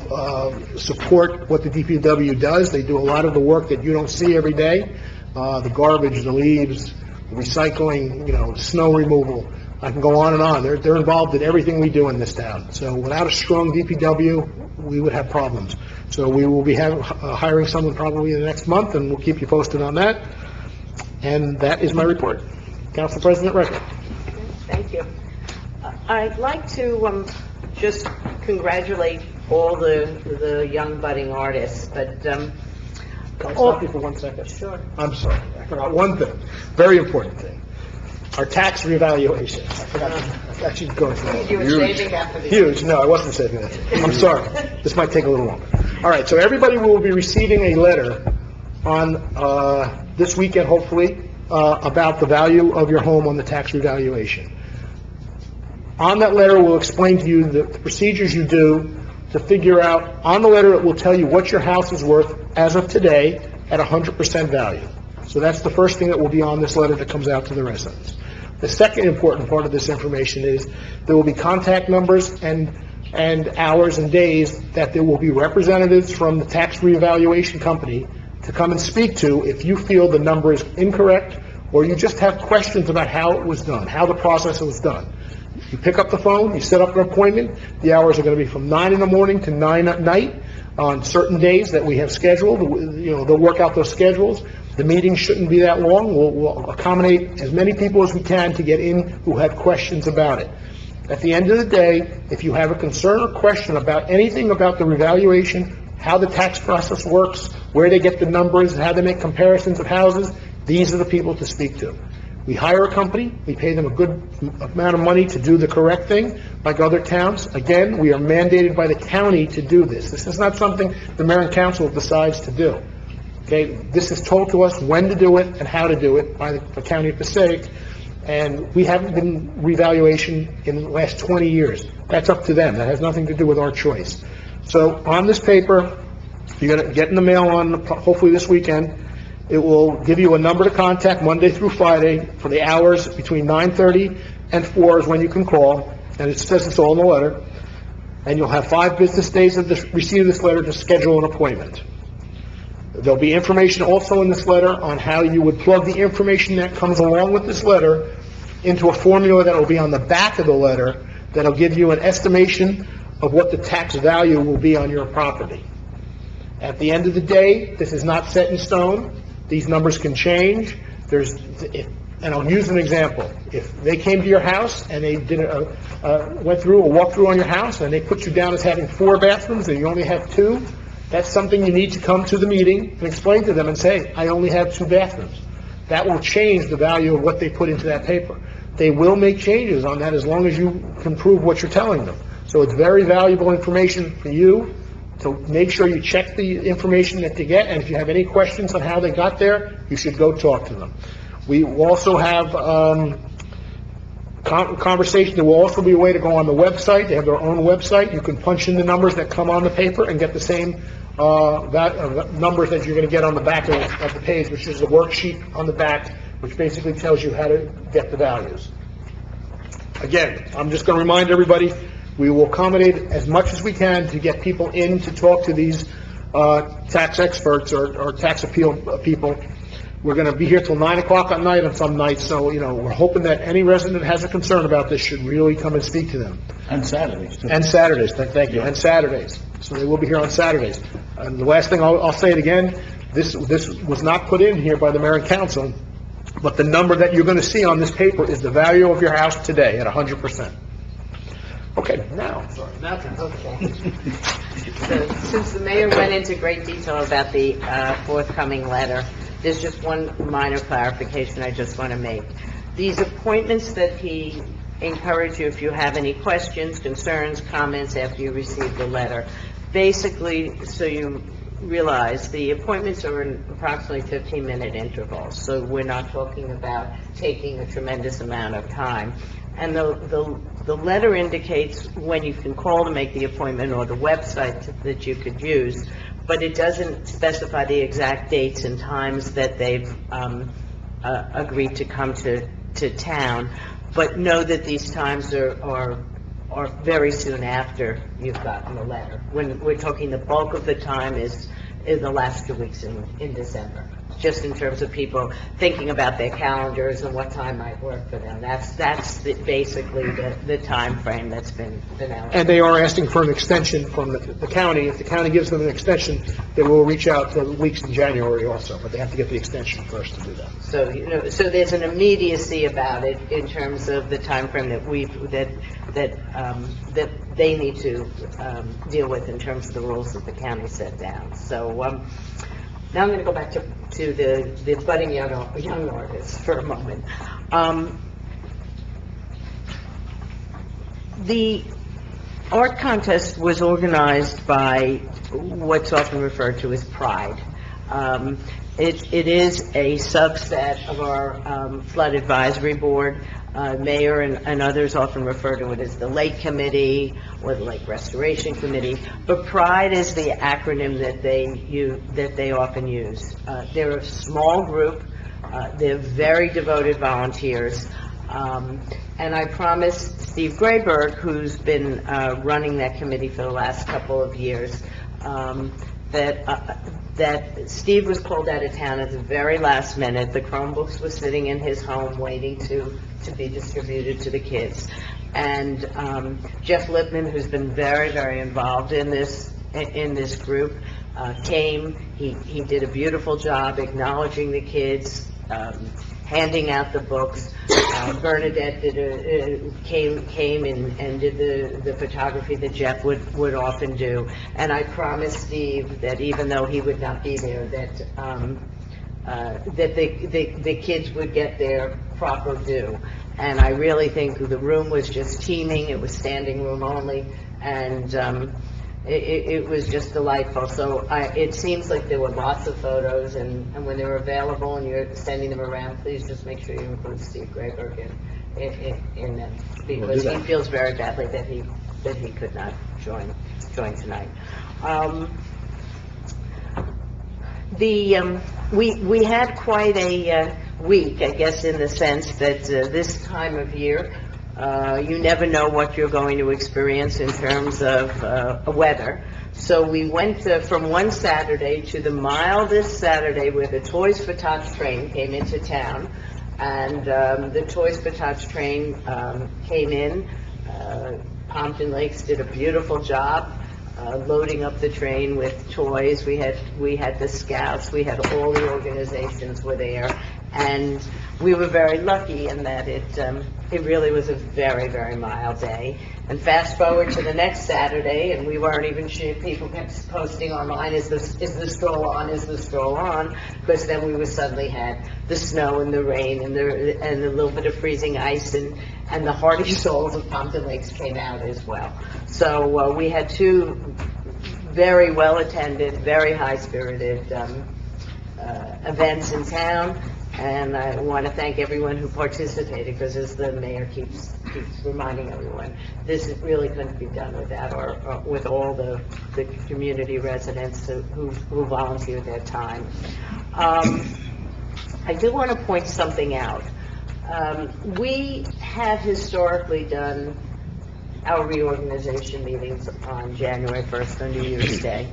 support what the DPW does. They do a lot of the work that you don't see every day. The garbage, the leaves, the recycling, you know, snow removal. I can go on and on. They're involved in everything we do in this town. So without a strong DPW, we would have problems. So we will be hiring someone probably in the next month, and we'll keep you posted on that. And that is my report. Council President Recker. Thank you. I'd like to just congratulate all the young budding artists, but Can I stop you for 1 second? Sure. I'm sorry. I forgot one thing, very important thing. Our tax revaluation. I forgot you'd go into that. you were saving that for the... Huge. No, I wasn't saving that. I'm sorry. This might take a little longer. All right, so everybody will be receiving a letter on this weekend, hopefully, about the value of your home on the tax revaluation. On that letter, we'll explain to you the procedures you do to figure out, on the letter, it will tell you what your house is worth as of today at 100% value. So that's the first thing that will be on this letter that comes out to the residents. The second important part of this information is there will be contact numbers and hours and days that there will be representatives from the tax reevaluation company to come and speak to if you feel the number is incorrect or you just have questions about how it was done, how the process was done. You pick up the phone, you set up an appointment. The hours are going to be from 9 in the morning to 9 at night on certain days that we have scheduled. You know, they'll work out those schedules. The meetings shouldn't be that long. We'll accommodate as many people as we can to get in who have questions about it. At the end of the day, if you have a concern or question about anything about the revaluation, how the tax process works, where they get the numbers, and how they make comparisons of houses, these are the people to speak to. We hire a company, we pay them a good amount of money to do the correct thing, like other towns. Again, we are mandated by the county to do this. This is not something the mayor and council decides to do. Okay, this is told to us when to do it and how to do it by the county of Passaic, and we haven't been revaluation in the last 20 years. That's up to them. That has nothing to do with our choice. So on this paper, you're going to get in the mail on, hopefully this weekend. It will give you a number to contact Monday through Friday for the hours between 9:30 and 4 is when you can call, and it says it's all in the letter. And you'll have 5 business days of the receipt of this letter to schedule an appointment. There'll be information also in this letter on how you would plug the information that comes along with this letter into a formula that will be on the back of the letter that'll give you an estimation of what the tax value will be on your property. At the end of the day, this is not set in stone. These numbers can change. And I'll use an example. If they came to your house and they did went through a walkthrough on your house and they put you down as having 4 bathrooms and you only have 2, that's something you need to come to the meeting and explain to them and say, I only have 2 bathrooms. That will change the value of what they put into that paper. They will make changes on that as long as you can prove what you're telling them. So it's very valuable information for you to make sure you check the information that they get, and if you have any questions on how they got there, you should go talk to them. We also have conversation. There will also be a way to go on the website. They have their own website. You can punch in the numbers that come on the paper and get the same numbers that you're going to get on the back of the page, which is a worksheet on the back, which basically tells you how to get the values. Again, I'm just going to remind everybody, we will accommodate as much as we can to get people in to talk to these tax experts or tax appeal people. We're going to be here till 9 o'clock at night on some nights, so, we're hoping that any resident that has a concern about this should really come and speak to them. And Saturdays, too. And Saturdays, thank you, and Saturdays. So they will be here on Saturdays. And the last thing, I'll say it again, this was not put in here by the mayor and council, but the number that you're going to see on this paper is the value of your house today at 100%. Okay, now. Okay. So, since the mayor went into great detail about the forthcoming letter, there's just one minor clarification I just want to make. These appointments that he encouraged you, if you have any questions, concerns, comments after you receive the letter, basically, so you realize, the appointments are in approximately 15-minute intervals, so we're not talking about taking a tremendous amount of time. And the letter indicates when you can call to make the appointment or the website that you could use, but it doesn't specify the exact dates and times that they've agreed to come to town. But know that these times are very soon after you've gotten the letter. When we're talking, the bulk of the time is the last 2 weeks in December, just in terms of people thinking about their calendars and what time might work for them. That's basically the time frame that's been allocated. And they are asking for an extension from the county. If the county gives them an extension, they will reach out for weeks in January also, but they have to get the extension first to do that. So, so there's an immediacy about it in terms of the time frame that that they need to deal with in terms of the rules that the county set down. So now I'm going to go back to the budding young artists for a moment. The art contest was organized by what's often referred to as Pride. It is a subset of our flood advisory board. Mayor and others often refer to it as the Lake Committee or the Lake Restoration Committee, but Pride is the acronym that they often use. They're a small group. They're very devoted volunteers. And I promised Steve Grayberg, who's been running that committee for the last couple of years, that Steve was called out of town at the very last minute. The Chromebooks were sitting in his home waiting to be distributed to the kids. And Jeff Lipman, who's been very, very involved in this group, came. He did a beautiful job acknowledging the kids, handing out the books. Bernadette came and did the photography that Jeff would often do. And I promised Steve that even though he would not be there, that the kids would get their proper due. And I really think the room was just teeming. It was standing room only, and it was just delightful. So it seems like there were lots of photos, and when they're available and you're sending them around, please just make sure you include Steve Grayberg in them, because he feels very badly that he could not join tonight. We had quite a week, I guess, in the sense that this time of year, you never know what you're going to experience in terms of weather. So we went from one Saturday to the mildest Saturday where the Toys for Tots train came into town. And the Toys for Tots train came in. Pompton Lakes did a beautiful job loading up the train with toys. We had the Scouts, we had all the organizations were there, and we were very lucky in that it really was a very, very mild day. And fast forward to the next Saturday, and we weren't even sure, people kept posting online, is the stroll on, is the stroll on? Because then we suddenly had the snow and the rain and a little bit of freezing ice, and the hardy souls of Pompton Lakes came out as well. So we had two very well-attended, very high-spirited events in town, and I want to thank everyone who participated, because as the mayor keeps reminding everyone, this really couldn't be done without or with all the community residents who volunteered their time. I do want to point something out. We have historically done our reorganization meetings on January 1st, on New Year's Day.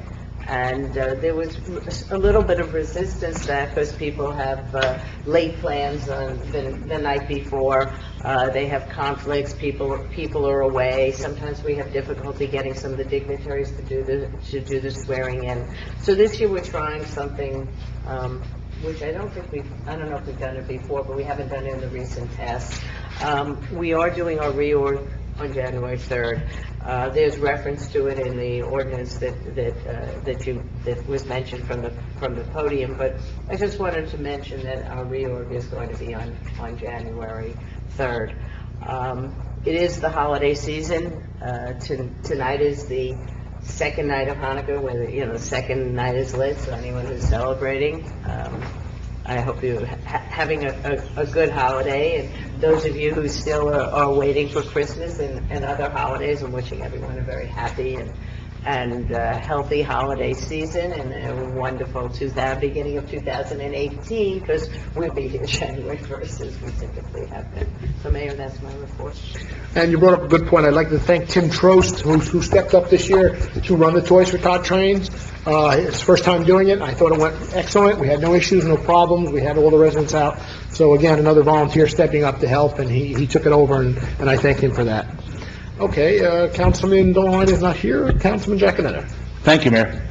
And there was a little bit of resistance to that, because people have late plans on the night before. They have conflicts. People are away. Sometimes we have difficulty getting some of the dignitaries to do the swearing in. So this year we're trying something which I don't know if we've done it before, but we haven't done it in the recent past. We are doing our reorg on January 3rd. There's reference to it in the ordinance that was mentioned from the podium, but I just wanted to mention that our reorg is going to be on January 3rd. It is the holiday season. Tonight is the second night of Hanukkah, where the second night is lit, so anyone who's celebrating, I hope you're having a good holiday, and those of you who still are waiting for Christmas and other holidays, I'm wishing everyone a very happy and healthy holiday season, and a wonderful beginning of 2018, because we'll be here January 1st as we typically have been. So Mayor, that's my report. And you brought up a good point. I'd like to thank Tim Trost, who stepped up this year to run the Toys for Tot trains. His first time doing it. I thought it went excellent. We had no issues, no problems. We had all the residents out. So again, another volunteer stepping up to help, and he took it over, and I thank him for that. Okay, Councilman Dolan is not here. Councilman Giacometto. Thank you, Mayor.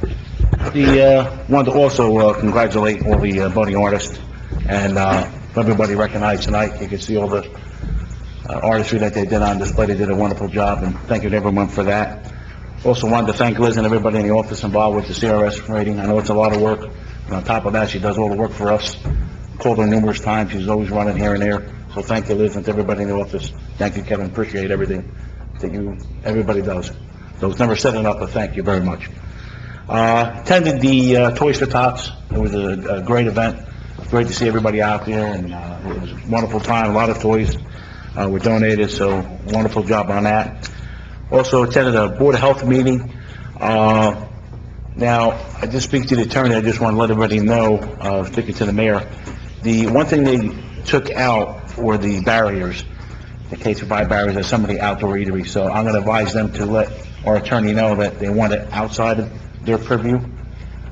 Wanted to also congratulate all the budding artists, and everybody recognized tonight. You can see all the artistry that they did on display. They did a wonderful job, and thank you to everyone for that. Also wanted to thank Liz and everybody in the office involved with the CRS rating. I know it's a lot of work, and on top of that, she does all the work for us. Called her numerous times. She's always running here and there. So thank you, Liz, and to everybody in the office. Thank you, Kevin. Appreciate everything that everybody does. So it's never said enough, but thank you very much. Attended the Toys for Tots. It was a great event. Great to see everybody out there, and it was a wonderful time. A lot of toys were donated, so wonderful job on that. Also attended a Board of Health meeting. Now, I just speak to the attorney. I just want to let everybody know, speaking to the mayor, the one thing they took out were the barriers, the K-5 barriers at some of the outdoor eateries. So I'm going to advise them to let our attorney know that they want it outside of their purview,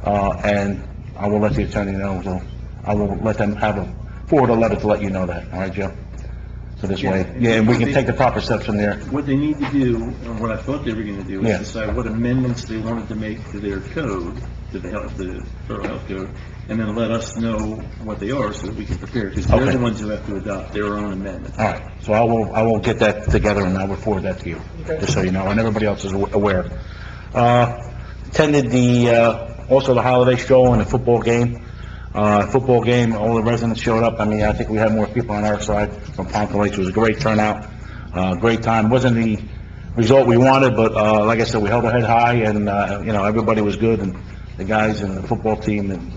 and I will let the attorney know. So I will let them forward a letter to let you know that. All right, Joe? So this way, and we can take the proper steps from there. What they need to do, and what I thought they were going to do, is decide what amendments they wanted to make to their code, to the Borough Health Code, and then let us know what they are so that we can prepare, because they're the ones who have to adopt their own amendments. All right, so I will get that together, and I will forward that to you, just so you know, and everybody else is aware. Attended also the holiday show and the football game. Football game, all the residents showed up. I mean, I think we had more people on our side from Pompton Lakes. It was a great turnout, great time. Wasn't the result we wanted, but, like I said, we held our head high, and, everybody was good, and the guys and the football team, and,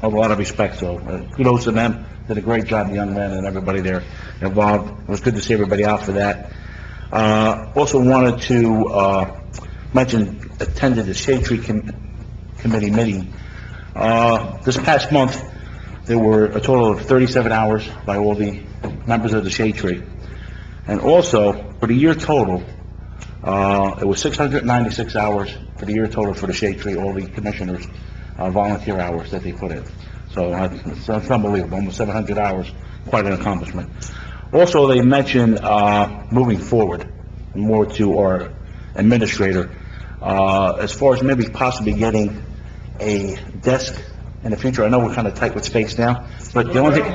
have a lot of respect, so kudos to them, did a great job, the young men and everybody there involved. It was good to see everybody out for that. Also wanted to mention, attended the Shade Tree Committee meeting. This past month, there were a total of 37 hours by all the members of the Shade Tree. And also, for the year total, it was 696 hours for the year total for the Shade Tree, all the commissioners, volunteer hours that they put in. So it's unbelievable, almost 700 hours, quite an accomplishment. Also, they mentioned moving forward, more to our administrator, as far as maybe possibly getting a desk in the future. I know we're kind of tight with space now, but the only thing...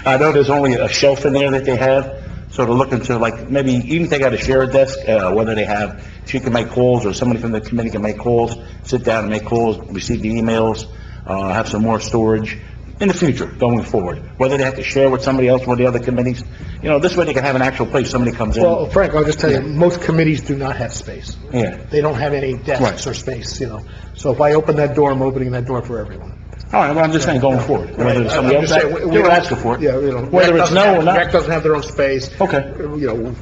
I know there's only a shelf in there that they have, so to look into, like, maybe even if they got to share a desk, whether they have, she can make calls, or somebody from the committee can make calls, sit down and make calls, receive the emails, have some more storage in the future, going forward. Whether they have to share with somebody else, with the other committees, this way they can have an actual place, somebody comes in. Well, Frank, I'll just tell you, most committees do not have space. Yeah. They don't have any desks or space, So if I open that door, I'm opening that door for everyone. All right, well, I'm just saying going forward, whether somebody else, they were asking for it. Yeah, Whether it's no or not. Rec doesn't have their own space. Okay.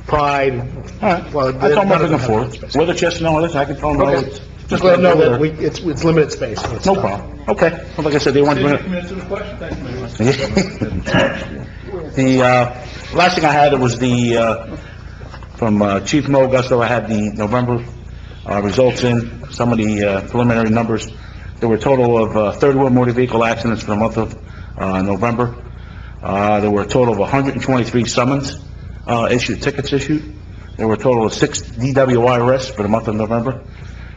Pride. All right, Well, that's all I'm none of looking them for. have space. Whether it's yes or no, listen, I can tell them no. Okay. Just let them know that it's limited space. So it's No not- problem. Okay. Well, like I said, they want to... Answer the question, thank you, Mayor. The, last thing I had was from Chief Mo Augusto, I had the November, results in, some of the, preliminary numbers. There were a total of, 31 motor vehicle accidents for the month of, November. There were a total of 123 summons, tickets issued. There were a total of 6 DWI arrests for the month of November.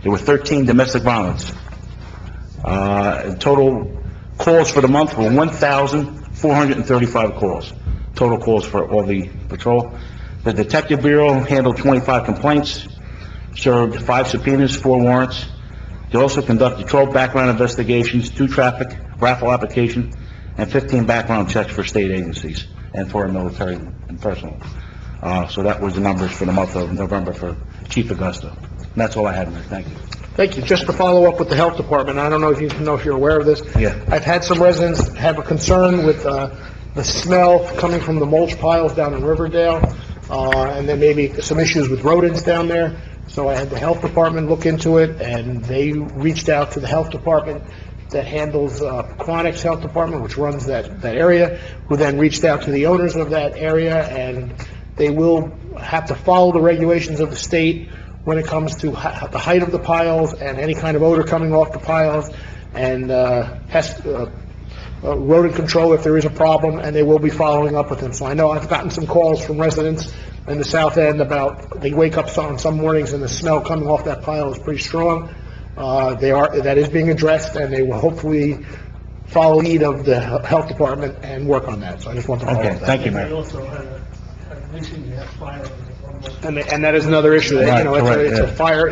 There were 13 domestic violence. Total calls for the month were 1,435 calls. Total calls for all the patrol. The Detective Bureau handled 25 complaints, served 5 subpoenas, 4 warrants. They also conducted 12 background investigations, 2 traffic raffle applications, and 15 background checks for state agencies and for military and personal. So that was the numbers for the month of November for Chief Augusto. And that's all I had, Mayor. Thank you. Thank you. Just to follow up with the health department, I don't know if you're aware of this. Yeah. I've had some residents have a concern with the smell coming from the mulch piles down in Riverdale, and then maybe some issues with rodents down there. So I had the health department look into it, and they reached out to the health department that handles Quantics Health Department, which runs that area, who then reached out to the owners of that area, and they will have to follow the regulations of the state when it comes to the height of the piles and any kind of odor coming off the piles, and rodent control if there is a problem, and they will be following up with them. So I know I've gotten some calls from residents in the south end about, they wake up on some mornings and the smell coming off that pile is pretty strong. That is being addressed, and they will hopefully follow lead of the health department and work on that. So I just want to follow up Okay, that. thank you, Mayor. And that is another issue, that, it's a fire,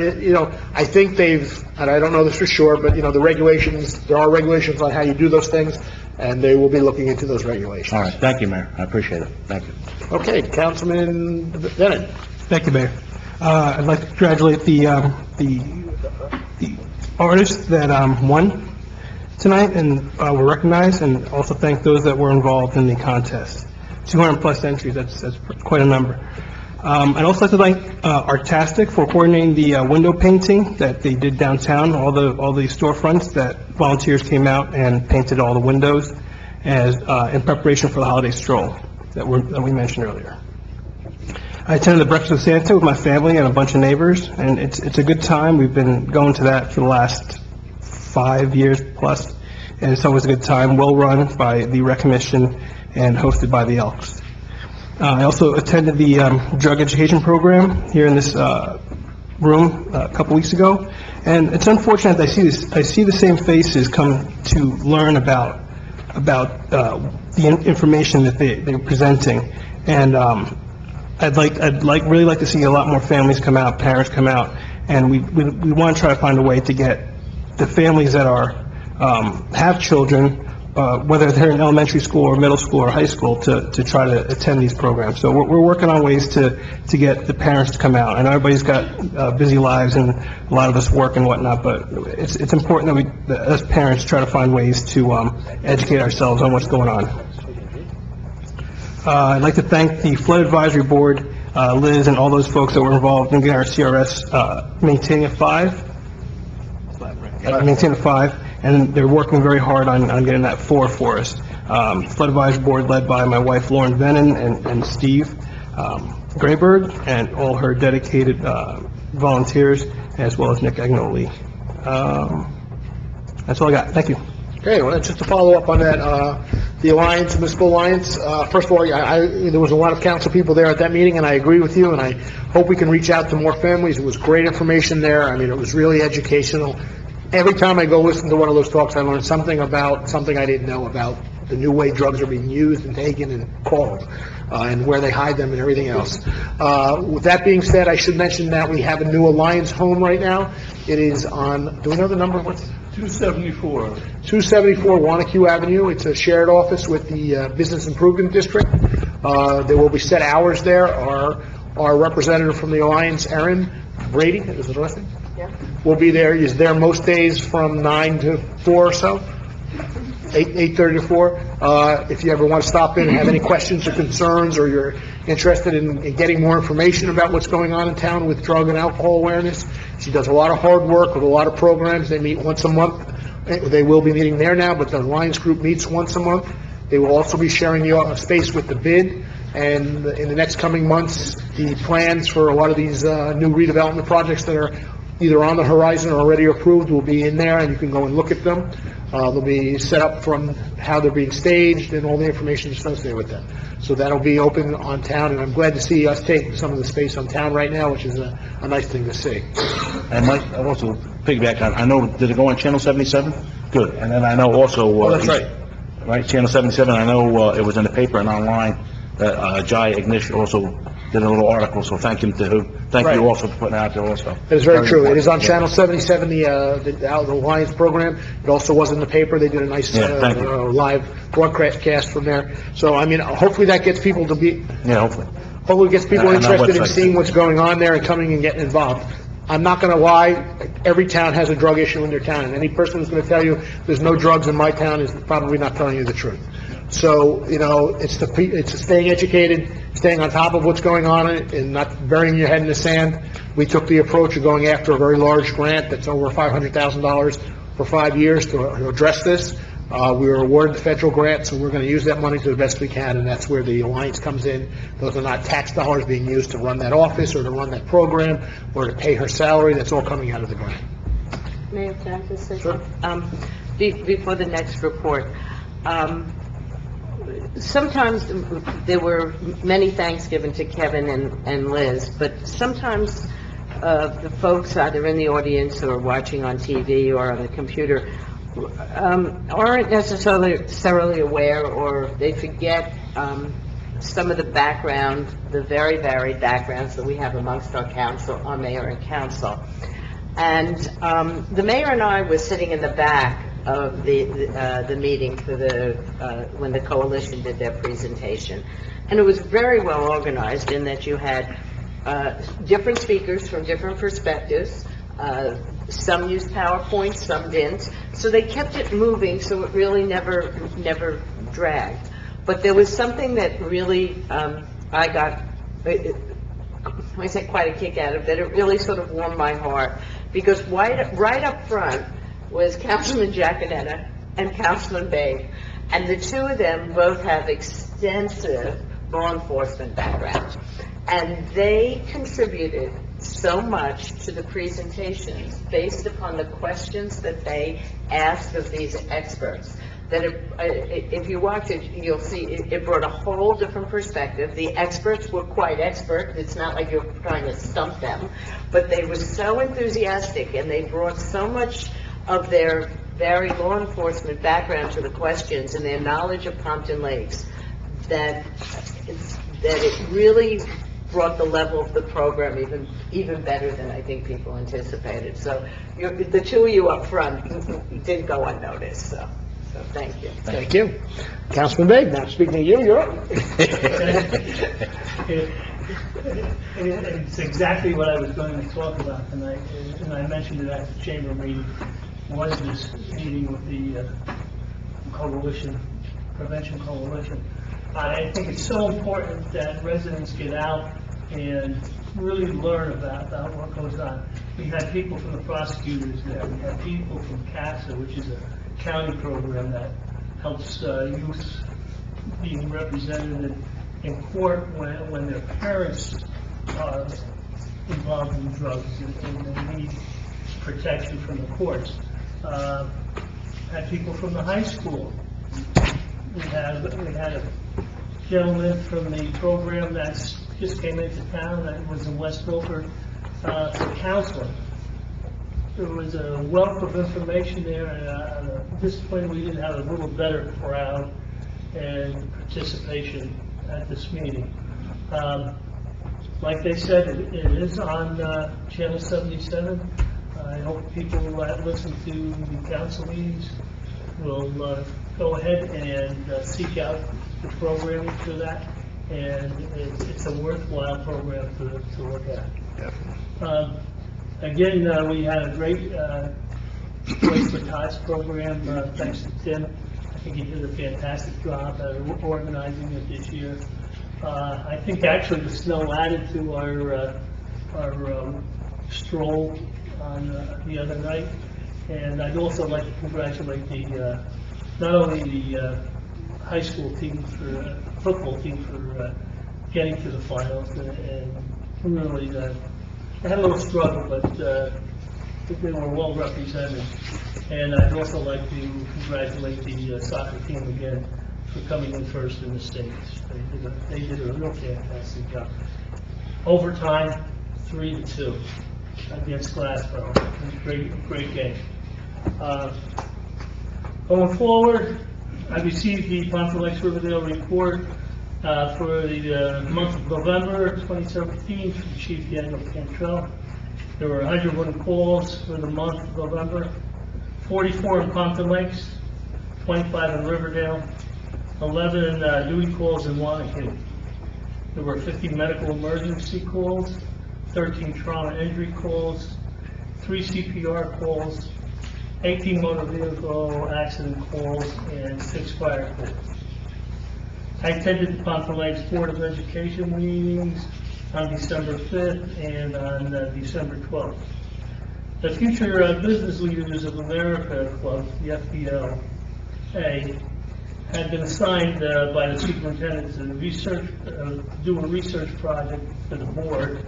I think they've, and I don't know this for sure, but, the regulations, there are regulations on how you do those things, and they will be looking into those regulations. All right, thank you, Mayor. I appreciate it. Thank you. Okay, Councilman Bennett. Thank you, Mayor. I'd like to congratulate the artists that won tonight and were recognized, and also thank those that were involved in the contest. 200-plus entries, that's quite a number. I'd also like to thank Artastic for coordinating the window painting that they did downtown, all the storefronts that volunteers came out and painted all the windows as in preparation for the holiday stroll that we mentioned earlier. I attended the Breakfast with Santa with my family and a bunch of neighbors, and it's a good time. We've been going to that for the last 5 years plus, and it's always a good time, well run by the Rec Commission and hosted by the Elks. I also attended the drug education program here in this room a couple weeks ago, and it's unfortunate that I see the same faces come to learn about the information that they're presenting, and I'd really like to see a lot more families come out, parents come out, and we want to try to find a way to get the families that have children whether they're in elementary school or middle school or high school, to try to attend these programs. So we're working on ways to get the parents to come out. I know everybody's got busy lives and a lot of us work and whatnot, but it's important that as parents, try to find ways to educate ourselves on what's going on. I'd like to thank the Flood Advisory Board, Liz, and all those folks that were involved in getting our CRS maintain a 5, and they're working very hard on getting that 4 for us. Flood Advisory Board led by my wife Lauren Vennon and Steve Grayberg, and all her dedicated volunteers, as well as Nick Agnoli. That's all I got. Thank you. Okay, well, just to follow up on that, the Alliance, Municipal Alliance, first of all, there was a lot of council people there at that meeting, and I agree with you, and I hope we can reach out to more families. It was great information there. I mean, it was really educational. Every time I go listen to one of those talks, I learn something about something I didn't know about the new way drugs are being used and taken and called, and where they hide them and everything else. With that being said, I should mention that we have a new Alliance home right now. It is on, do we know the number? What's 274. 274 Wanacue Avenue. It's a shared office with the Business Improvement District. There will be set hours there. Our representative from the Alliance, Erin Brady, is his last name? Yeah. Will be there. He's there most days from 9 to 4 or so. 8:30 to 4. If you ever want to stop in and have any questions or concerns, or you're interested in getting more information about what's going on in town with drug and alcohol awareness, she does a lot of hard work with a lot of programs. They meet once a month. They will be meeting there now, but the Alliance group meets once a month. They will also be sharing the space with the bid, and in the next coming months, the plans for a lot of these new redevelopment projects that are either on the horizon or already approved will be in there, and you can go and look at them. They'll be set up from how they're being staged and all the information associated with them. So that'll be open on town, and I'm glad to see us take some of the space on town right now, which is a nice thing to see. And Mike, I also piggyback on, I know, did it go on Channel 77? Good. And then I know also... Oh, that's right. Right, Channel 77, I know it was in the paper and online that Jai Ignish also did a little article, so thank you Right. you also for putting it out there also. It is very true. It is on Channel 77, the Alliance program. It also was in the paper. They did a nice thank you. live broadcast from there. So, I mean, hopefully that gets people to be... Yeah, hopefully. Hopefully it gets people And our interested in website, seeing too. what's going on there and coming and getting involved. I'm not going to lie, every town has a drug issue in their town, and any person who's going to tell you there's no drugs in my town is probably not telling you the truth. So, you know, it's staying educated, staying on top of what's going on, and not burying your head in the sand. We took the approach of going after a very large grant that's over $500,000 for 5 years to address this. We were awarded the federal grant, so we're going to use that money to the best we can, and that's where the Alliance comes in. Those are not tax dollars being used to run that office or to run that program or to pay her salary. That's all coming out of the grant. Mayor, can I just say Sure. something? Before the next report, sometimes there were many thanks given to Kevin and Liz, but sometimes the folks either in the audience or watching on TV or on the computer aren't necessarily aware, or they forget some of the background, the very varied backgrounds that we have amongst our council, our mayor and council. And the mayor and I were sitting in the back of the meeting for when the coalition did their presentation, and it was very well organized in that you had different speakers from different perspectives. Some used PowerPoint, some didn't. So they kept it moving, so it really never dragged. But there was something that really I got, I say quite a kick out of, that it really sort of warmed my heart, because right up front was Councilman Giaconetta and Councilman Babe, and the two of them both have extensive law enforcement background, and they contributed so much to the presentations based upon the questions that they asked of these experts, that if you watch it, you'll see it brought a whole different perspective. The experts were quite expert. It's not like you're trying to stump them, but they were so enthusiastic, and they brought so much of their very law enforcement background to the questions and their knowledge of Pompton Lakes, that it really brought the level of the program even better than I think people anticipated. So the two of you up front didn't go unnoticed. So So, thank you. Thank you. Councilman Begg, now speaking to you, you're up. It's exactly what I was going to talk about tonight, and I mentioned it at the chamber meeting, was this meeting with the coalition, Prevention Coalition. I think it's so important that residents get out and really learn about what goes on. We had people from the prosecutors there, we had people from CASA, which is a county program that helps youth being represented in court when their parents are involved in drugs and they need protection from the courts. Had people from the high school. We had a gentleman from the program that just came into town that was in West Milford for counseling. There was a wealth of information there, and I'm disappointed we didn't have a little better crowd and participation at this meeting. Like they said, it is on Channel 77. I hope people that listen to the council meetings will go ahead and seek out the programming for that, and it's a worthwhile program to look at. Again, we had a great Place for Tots program, thanks to Tim. I think he did a fantastic job at organizing it this year. I think actually the snow added to our stroll on the other night, and I'd also like to congratulate the not only the high school team for football team for getting to the finals, and really they had a little struggle, but they were well represented. And I'd also like to congratulate the soccer team again for coming in first in the state. They did a real fantastic job. Overtime, 3-2 against Glasgow. Great game. Going forward, I received the Pompton Lakes Riverdale report for the month of November 2017 from Chief Daniel Cantrell. There were 101 calls for the month of November, 44 in Pompton Lakes, 25 in Riverdale, 11 duty calls in Wanacue. There were 50 medical emergency calls, 13 trauma injury calls, 3 CPR calls, 18 motor vehicle accident calls, and 6 fire calls. I attended the Pompton Lakes Board of Education meetings on December 5th and on December 12th. The Future Business Leaders of America Club, the FBLA, had been assigned by the superintendent to do a research project for the board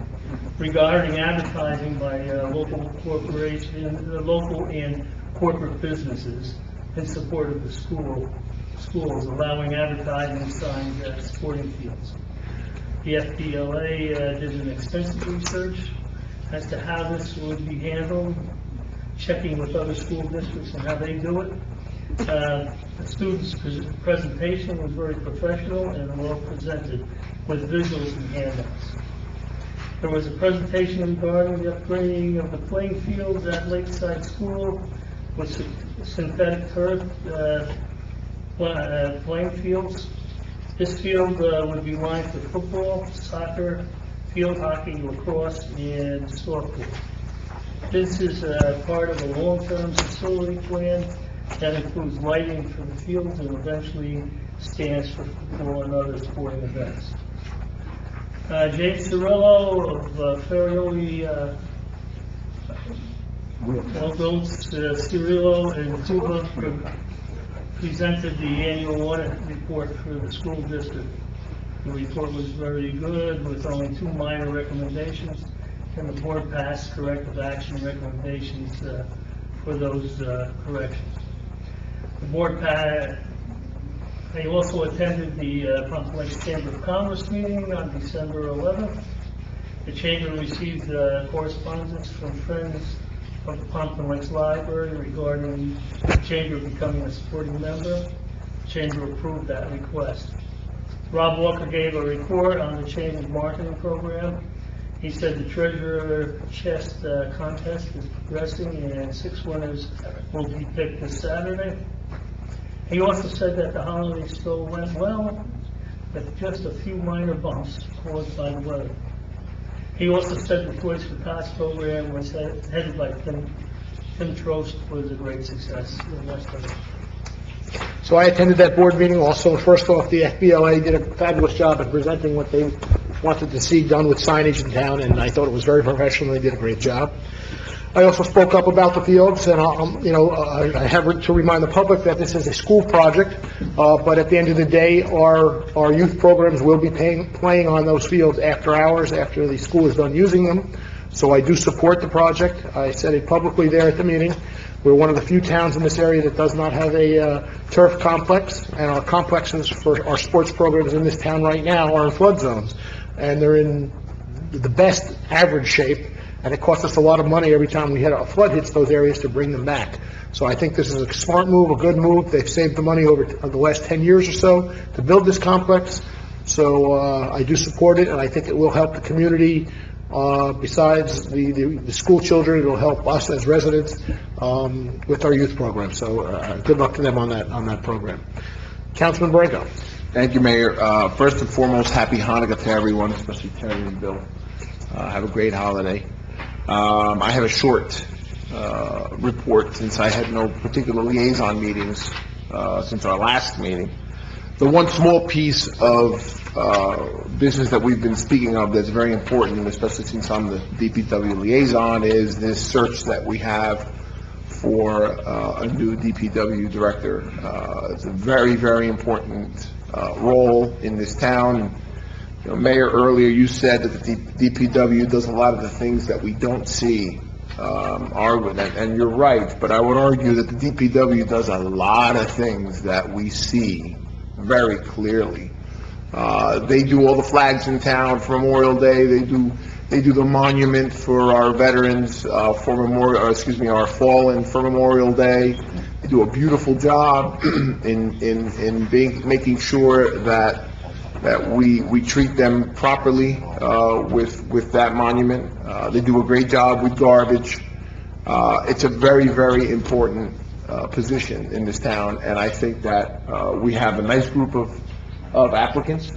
regarding advertising by local corporations, local and corporate businesses in support of the schools, allowing advertising signs at sporting fields. The FBLA did an extensive research as to how this would be handled, checking with other school districts and how they do it. The student's presentation was very professional and well presented with visuals and handouts. There was a presentation regarding the upgrading of the playing fields at Lakeside School with synthetic turf playing fields. This field would be lined for football, soccer, field hockey, lacrosse, and softball. This is part of a long-term facility plan that includes lighting for the fields and eventually stands for football and other sporting events. James Cirillo of Ferrioli, Cirillo and Tuba presented the annual audit report for the school district. The report was very good with only 2 minor recommendations, and the board passed corrective action recommendations for those corrections. The board they also attended the Pompton Lakes Chamber of Commerce meeting on December 11th. The chamber received correspondence from friends of the Pompton Lakes Library regarding the chamber becoming a supporting member. The chamber approved that request. Rob Walker gave a report on the chamber's marketing program. He said the treasurer chest contest is progressing and 6 winners will be picked this Saturday. He also said that the holiday still went well, with just a few minor bumps caused by the weather. He also said the Toys for Tots program was headed by Tim Trost was a great success in West Village. So I attended that board meeting also. First off, the FBLA did a fabulous job at presenting what they wanted to see done with signage in town, and I thought it was very professional. They did a great job. I also spoke up about the fields, and, I have to remind the public that this is a school project, but at the end of the day, our youth programs will be playing on those fields after hours, after the school is done using them. So I do support the project. I said it publicly there at the meeting. We're one of the few towns in this area that does not have a turf complex, and our complexes for our sports programs in this town right now are in flood zones, and they're in the best average shape, and it costs us a lot of money every time a flood hits those areas to bring them back. So I think this is a smart move, a good move. They've saved the money over the last 10 years or so to build this complex, so I do support it, and I think it will help the community. Besides the school children, it'll help us as residents with our youth program. So good luck to them on that program. Councilman Branco. Thank you, Mayor. First and foremost, happy Hanukkah to everyone, especially Terry and Bill. Have a great holiday. I have a short report since I had no particular liaison meetings since our last meeting. The one small piece of business that we've been speaking of that's very important, especially since I'm the DPW liaison, is this search that we have for a new DPW director. It's a very, very important role in this town. Mayor, earlier you said that the DPW does a lot of the things that we don't see, and you're right, but I would argue that the DPW does a lot of things that we see very clearly. They do all the flags in town for Memorial Day. They do the monument for our veterans our fallen for Memorial Day. They do a beautiful job in making sure that we treat them properly with that monument. They do a great job with garbage. It's a very, very important position in this town, and I think that we have a nice group of applicants,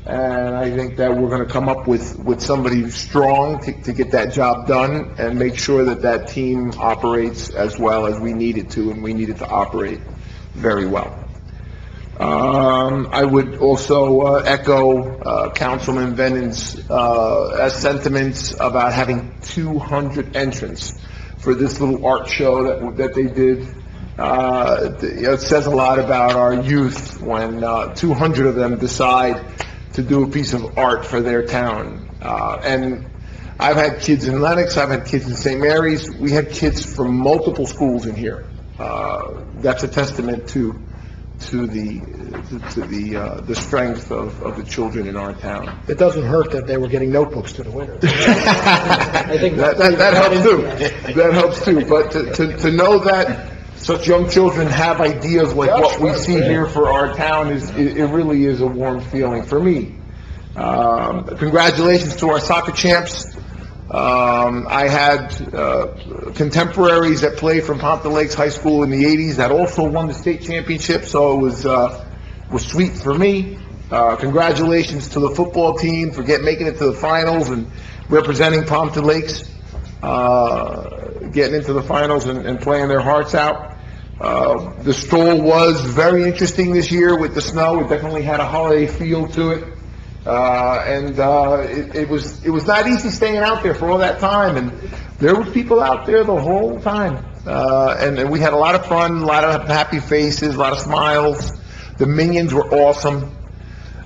and I think that we're going to come up with somebody strong to get that job done and make sure that team operates as well as we need it to, and we need it to operate very well. I would also echo Councilman Vennon's sentiments about having 200 entrants for this little art show that they did. It says a lot about our youth when 200 of them decide to do a piece of art for their town. And I've had kids in Lenox, I've had kids in St. Mary's, we had kids from multiple schools in here. That's a testament to the strength of the children in our town. It doesn't hurt that they were getting notebooks to the winter. I think that helps too. That helps too. But to know that such young children have ideas like what we see here for our town it really is a warm feeling for me. Congratulations to our soccer champs. I had contemporaries that played from Pompton Lakes High School in the 80s that also won the state championship, so it was sweet for me. Congratulations to the football team for making it to the finals and representing Pompton Lakes, getting into the finals and playing their hearts out. The stroll was very interesting this year with the snow. It definitely had a holiday feel to it. It was not easy staying out there for all that time, and there were people out there the whole time, and we had a lot of fun, a lot of happy faces, a lot of smiles. The minions were awesome,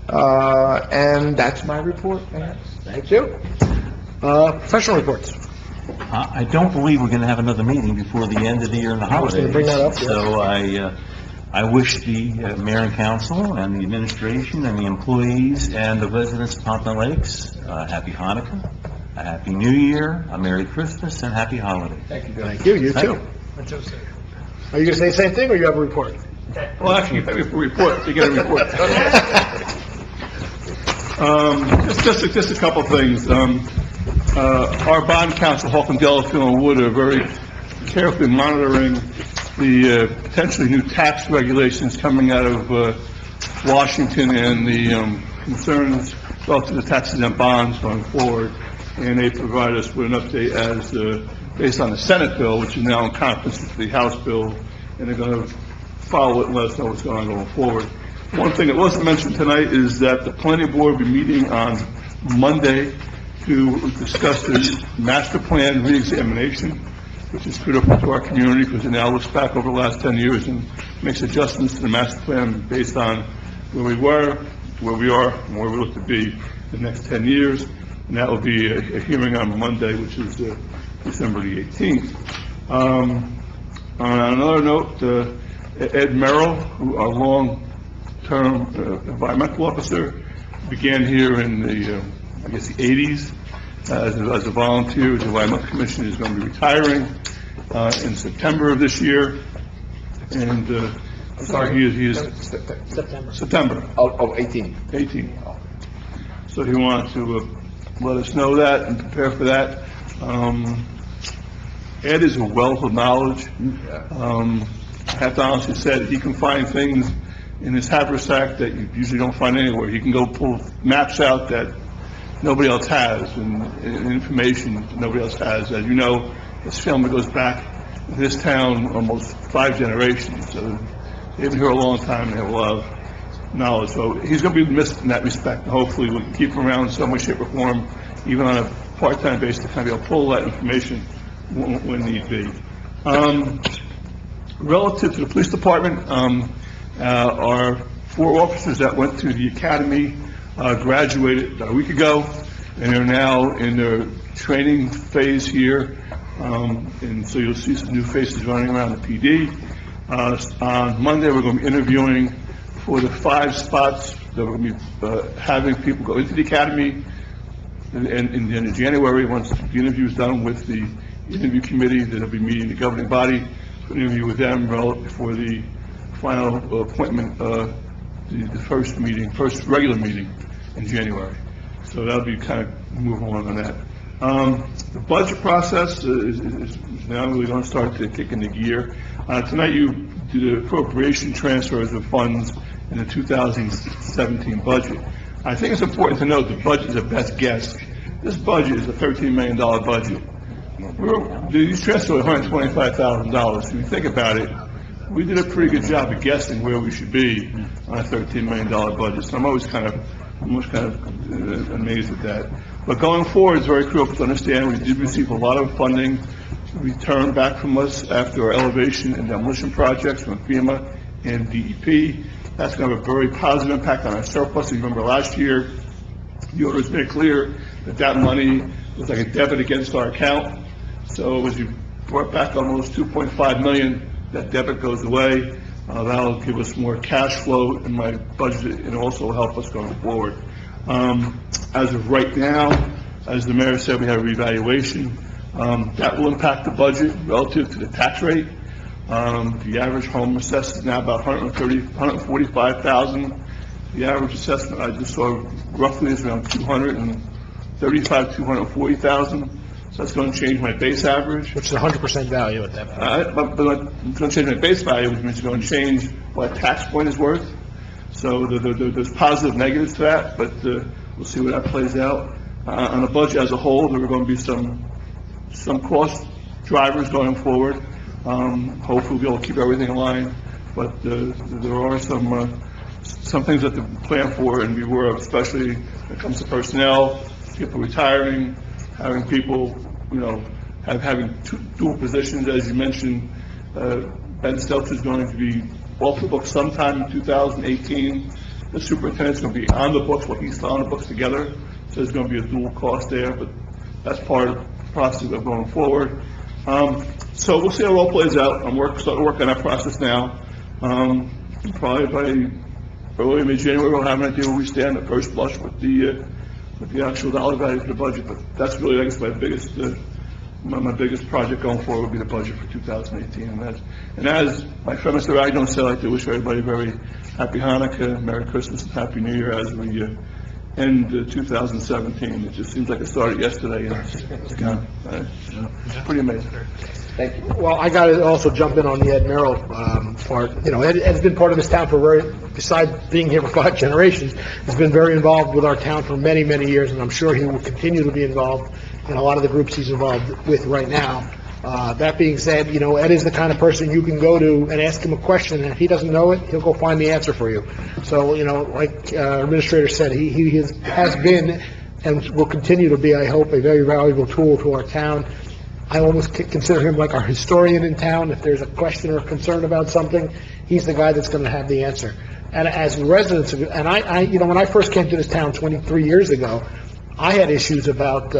and that's my report. Thank you. Professional reports. I don't believe we're going to have another meeting before the end of the year and the I was going to bring that up, holidays. So I wish the mayor and council and the administration and the employees and the residents of Pompton Lakes happy Hanukkah, a happy New Year, a Merry Christmas, and happy holidays. Thank you. Thank you. You too. Are you going to say the same thing, or you have a report? Well, actually, you have a report. You get a report. Just a couple things. Our bond counsel, Holcomb, Delafield, and Wood are very carefully monitoring the potentially new tax regulations coming out of Washington and the concerns relative to taxes and bonds going forward. And they provide us with an update as based on the Senate bill, which is now in conference with the House bill, and they're going to follow it and let us know what's going on going forward. One thing that wasn't mentioned tonight is that the planning board will be meeting on Monday to discuss the master plan reexamination, which is critical to our community because it now looks back over the last 10 years and makes adjustments to the master plan based on where we were, where we are, and where we look to be the next 10 years. And that will be a hearing on Monday, which is December the 18th. On another note, Ed Merrill, our long-term environmental officer, began here in the, I guess, the 80s as a volunteer with the Environmental Commission. Is going to be retiring in September of this year. And, I'm sorry, he is September. Of 18. 18. So he wanted to let us know that and prepare for that. Ed is a wealth of knowledge. I have to honestly say that he can find things in his haversack that you usually don't find anywhere. He can go pull maps out that nobody else has and information that nobody else has. As you know, his family goes back in this town almost 5 generations. So they've been here a long time and they have a lot of knowledge. So he's going to be missed in that respect. And hopefully we can keep him around in some way, shape, or form, even on a part-time basis, to kind of be able to pull that information when need be. Relative to the police department, our 4 officers that went to the academy graduated a week ago, and they're now in their training phase here. And so you'll see some new faces running around the PD. On Monday, we're going to be interviewing for the 5 spots that we're going to be having people go into the academy in January. Once the interview is done with the interview committee, then they'll be meeting the governing body to interview with them relative for the final appointment, the first regular meeting in January. So that'll be kind of moving on that. The budget process is now really going to start to kick into gear. Tonight you did the appropriation transfers of funds in the 2017 budget. I think it's important to note the budget is a best guess. This budget is a $13 million budget. These transfers are $125,000. If you think about it, we did a pretty good job of guessing where we should be on a $13 million budget. So I'm always kind of amazed at that. But going forward, it's very critical to understand we did receive a lot of funding returned back from us after our elevation and demolition projects from FEMA and DEP. That's going to have a very positive impact on our surplus. You remember last year, the auditors made it clear that that money was like a debit against our account. So as you brought back almost $2.5 million, that debit goes away. That'll give us more cash flow in my budget and also help us going forward. As of right now, as the mayor said, we have a revaluation. That will impact the budget relative to the tax rate. The average home assessment is now about $145,000. The average assessment I just saw roughly is around $240,000. So that's going to change my base average. Which is 100% value at that point. But it's going to change my base value, which means it's going to change what a tax point is worth. So there's positive negatives to that, but we'll see where that plays out. On the budget as a whole, there are going to be some cost drivers going forward. Hopefully we'll be able to keep everything in line, but there are some things that to plan for and be aware of, especially when it comes to personnel, people retiring, having people, having dual positions, as you mentioned. Ben Stelter is going to be off the books sometime in 2018. The superintendent's going to be on the books, well, he's still on the books together, so there's going to be a dual cost there, but that's part of the process of going forward. So we'll see how it all plays out. I'm starting to work on that process now. Probably by early mid-January, we'll have an idea where we stand at first blush with the actual dollar value for the budget. But that's really, I guess, my biggest project going forward will be the budget for 2018. And as my friend Mr. Ragnon said, I'd like to wish everybody a very happy Hanukkah, Merry Christmas, and Happy New Year as we end 2017. It just seems like it started yesterday, and it's kind of, it's pretty amazing. Well, I got to also jump in on the Ed Merrill part. You know, Ed's been part of this town besides being here for 5 generations, has been very involved with our town for many, many years, and I'm sure he will continue to be involved in a lot of the groups he's involved with right now. That being said, you know, Ed is the kind of person you can go to and ask him a question, and if he doesn't know it, he'll go find the answer for you. So, you know, like Administrator said, he has been and will continue to be, I hope, a very valuable tool to our town. I almost consider him like our historian in town. If there's a question or concern about something, he's the guy that's going to have the answer. And as residents of, and I, you know, when I first came to this town 23 years ago, I had issues about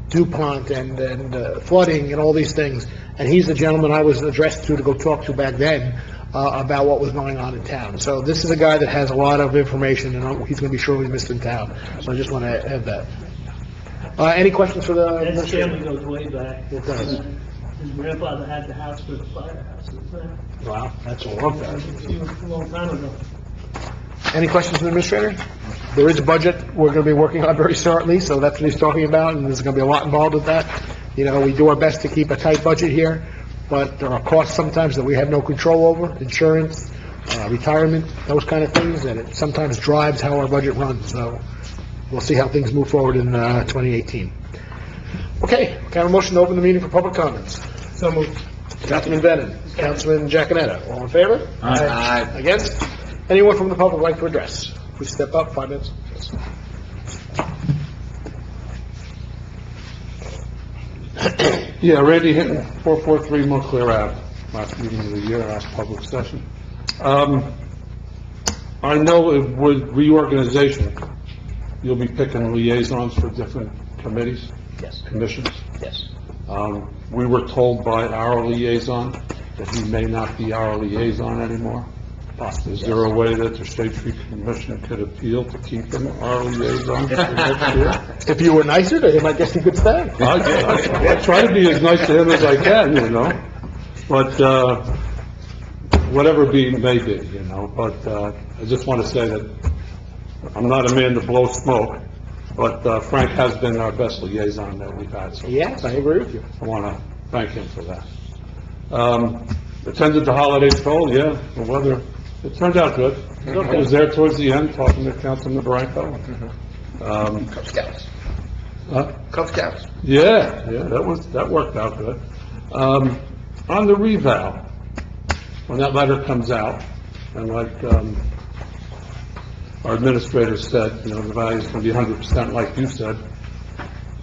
DuPont and flooding and all these things, and he's the gentleman I was addressed to go talk to back then about what was going on in town. So this is a guy that has a lot of information, and he's going to be surely missed in town. So I just want to add that. Any questions for the His administrator? family goes way back. It does. His grandfather had the house for the firehouse. Wow, that's a long time. A long time ago. Any questions from the administrator? There is a budget we're going to be working on very shortly, so that's what he's talking about, and there's going to be a lot involved with that. You know, we do our best to keep a tight budget here, but there are costs sometimes that we have no control over, insurance, retirement, those kind of things, and it sometimes drives how our budget runs, so we'll see how things move forward in 2018. Okay, can I have a motion to open the meeting for public comments? So moved. Councilman Bennett, Councilman Giacosetto, all in favor? Aye. Against? Anyone from the public like to address? Please step up, 5 minutes. Yeah, Randy Hinton, 443 Montclair Ave, last meeting of the year, last public session. I know with reorganization, you'll be picking liaisons for different committees? Yes. Commissions? Yes. We were told by our liaison that he may not be our liaison anymore. Possibly. Is there a way that the State Tree Commission could appeal to keep him our liaison for next year? If you were nicer to him, I guess he could stay. I try to be as nice to him as I can, you know, but, whatever may be, you know, but, I just want to say that I'm not a man to blow smoke, but, Frank has been our best liaison that we've had. So Yes, I agree with you. I want to thank him for that. Attended the holiday stroll, yeah, the weather, it turned out good. I was there towards the end, talking to Councilman Branco. Cub Scouts. Huh? Cub Scouts. Yeah, that worked out good. On the revow, when that letter comes out, and like, our administrator said, you know, the value is going to be 100% like you said,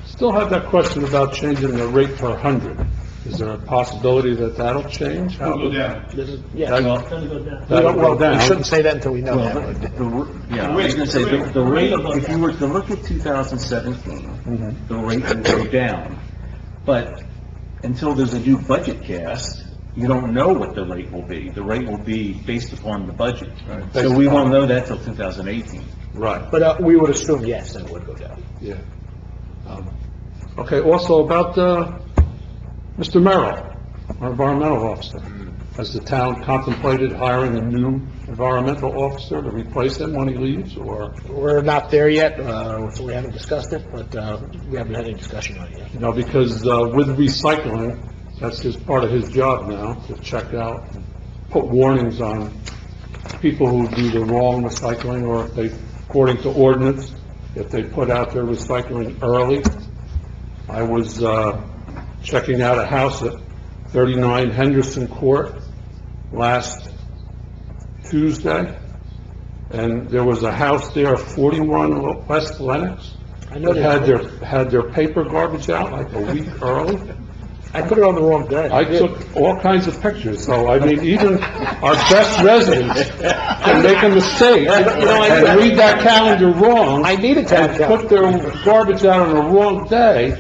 still have that question about changing the rate per 100. Is there a possibility that that'll change? It'll go down. Yeah. That'll Doesn't go down. go We down. shouldn't say that until we know Well, that. yeah, I was gonna say, the rate, if you were to look at 2017, the rate will go down. But until there's a new budget cast, you don't know what the rate will be. The rate will be based upon the budget. So we won't know that till 2018. Right, But we would assume, yes, that it would go down. yeah. Okay, also about, Mr. Merrill, our environmental officer. Has the town contemplated hiring a new environmental officer to replace him when he leaves, or, We're not there yet, so we haven't discussed it, but we haven't had any discussion on it yet. you know, because, with recycling, that's just part of his job now, to check out, and put warnings on people who do the wrong recycling, or if they, according to ordinance, if they put out their recycling early. I was, checking out a house at 39 Henderson Court last Tuesday, and there was a house there, 41 West Lenox, I know that had their paper garbage out like a week early. I put it on the wrong day. I took all kinds of pictures, so I mean, even our best residents can make a mistake and read that calendar wrong. I need a town and calendar. put their garbage out on the wrong day.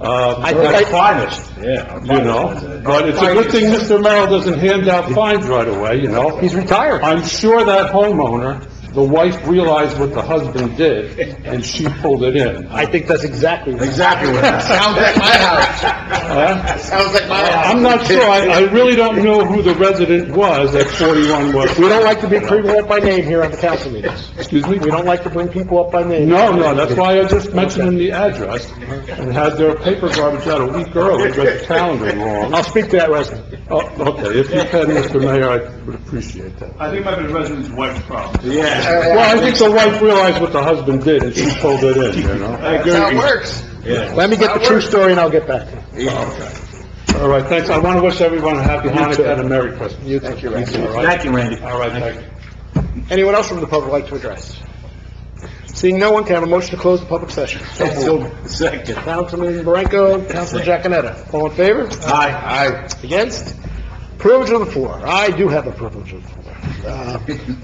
I think I- finest, you know, but it's a good thing Mr. Merrill doesn't hand out fines right away, you know. He's retired. I'm sure that homeowner the wife realized what the husband did, and she pulled it in. I think that's exactly what... Exactly what, sounds like my house. Sounds like my house. I'm not sure, I really don't know who the resident was at 41 West. We don't like to bring people up by name here on the council meetings. Excuse me? We don't like to bring people up by name. No, that's why I just mentioned the address, and had their paper garbage out a week early, read the calendar wrong. I'll speak to that resident. Oh, okay, if you can, Mr. Mayor, I would appreciate that. I think it might be the resident's wife's problem. Yeah. Well, I think the wife realized what the husband did, and she pulled it in, you know? That's how it works. Let me get the true story and I'll get back to you. All right, thanks, I want to wish everyone a happy Hanukkah and a Merry Christmas. You too. Thank you, Randy. All right. Thank you, Randy. All right, thank you. Anyone else from the public like to address? Seeing no one, can I have a motion to close the public session? Second. Councilman Marenko, Councilman Giaconetti. All in favor? Aye. Against? Privilege of the floor. I do have a privilege of the floor.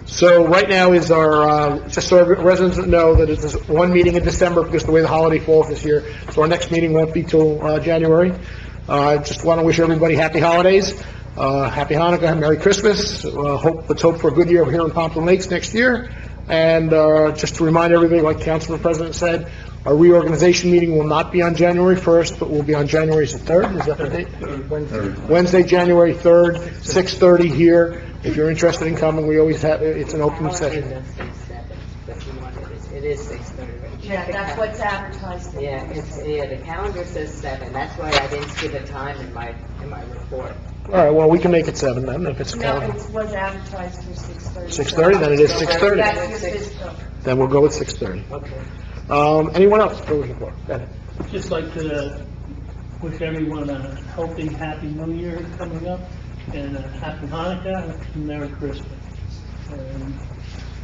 So right now is our, just so our residents know that it's one meeting in December because of the way the holiday falls this year. So our next meeting won't be till January. I just want to wish everybody happy holidays, happy Hanukkah, Merry Christmas. Let's hope for a good year here in Pompton Lakes next year. And just to remind everybody, like Councilman President said, our reorganization meeting will not be on January 1st, but will be on January 3rd, is that the date? Wednesday, January 3rd, 6:30 here. If you're interested in coming, we always have, it's an open session. It is 6:30. Yeah, that's what's advertised. Yeah, the calendar says 7, that's why I didn't give a time in my report. All right, well, we can make it 7 then, if it's No, calendar. it was advertised for 6:30. 6:30, then it is 6:30. That's your system. Then we'll go with 6:30. Okay. Anyone else? Go ahead. Go ahead. Just like to wish everyone a healthy, happy New Year coming up, and a happy Hanukkah, and Merry Christmas. And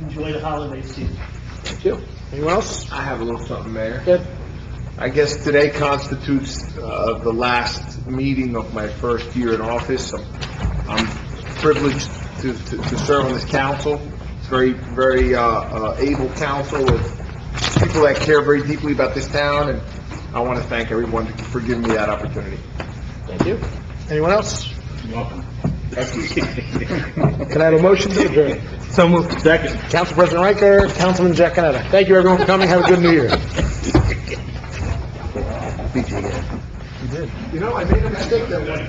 enjoy the holiday season. Thank you. Anyone else? I have a little something, Mayor. Good. I guess today constitutes the last meeting of my first year in office. I'm privileged to serve on this council. It's very, very able council with people that care very deeply about this town, and I want to thank everyone for giving me that opportunity. Thank you. Anyone else? You're welcome. Thank you. Can I have a motion to adjourn? So moved. Second. Council President Riker, Councilman Giaconetti. Thank you, everyone, for coming. Have a good New Year. You know, I made a mistake that one.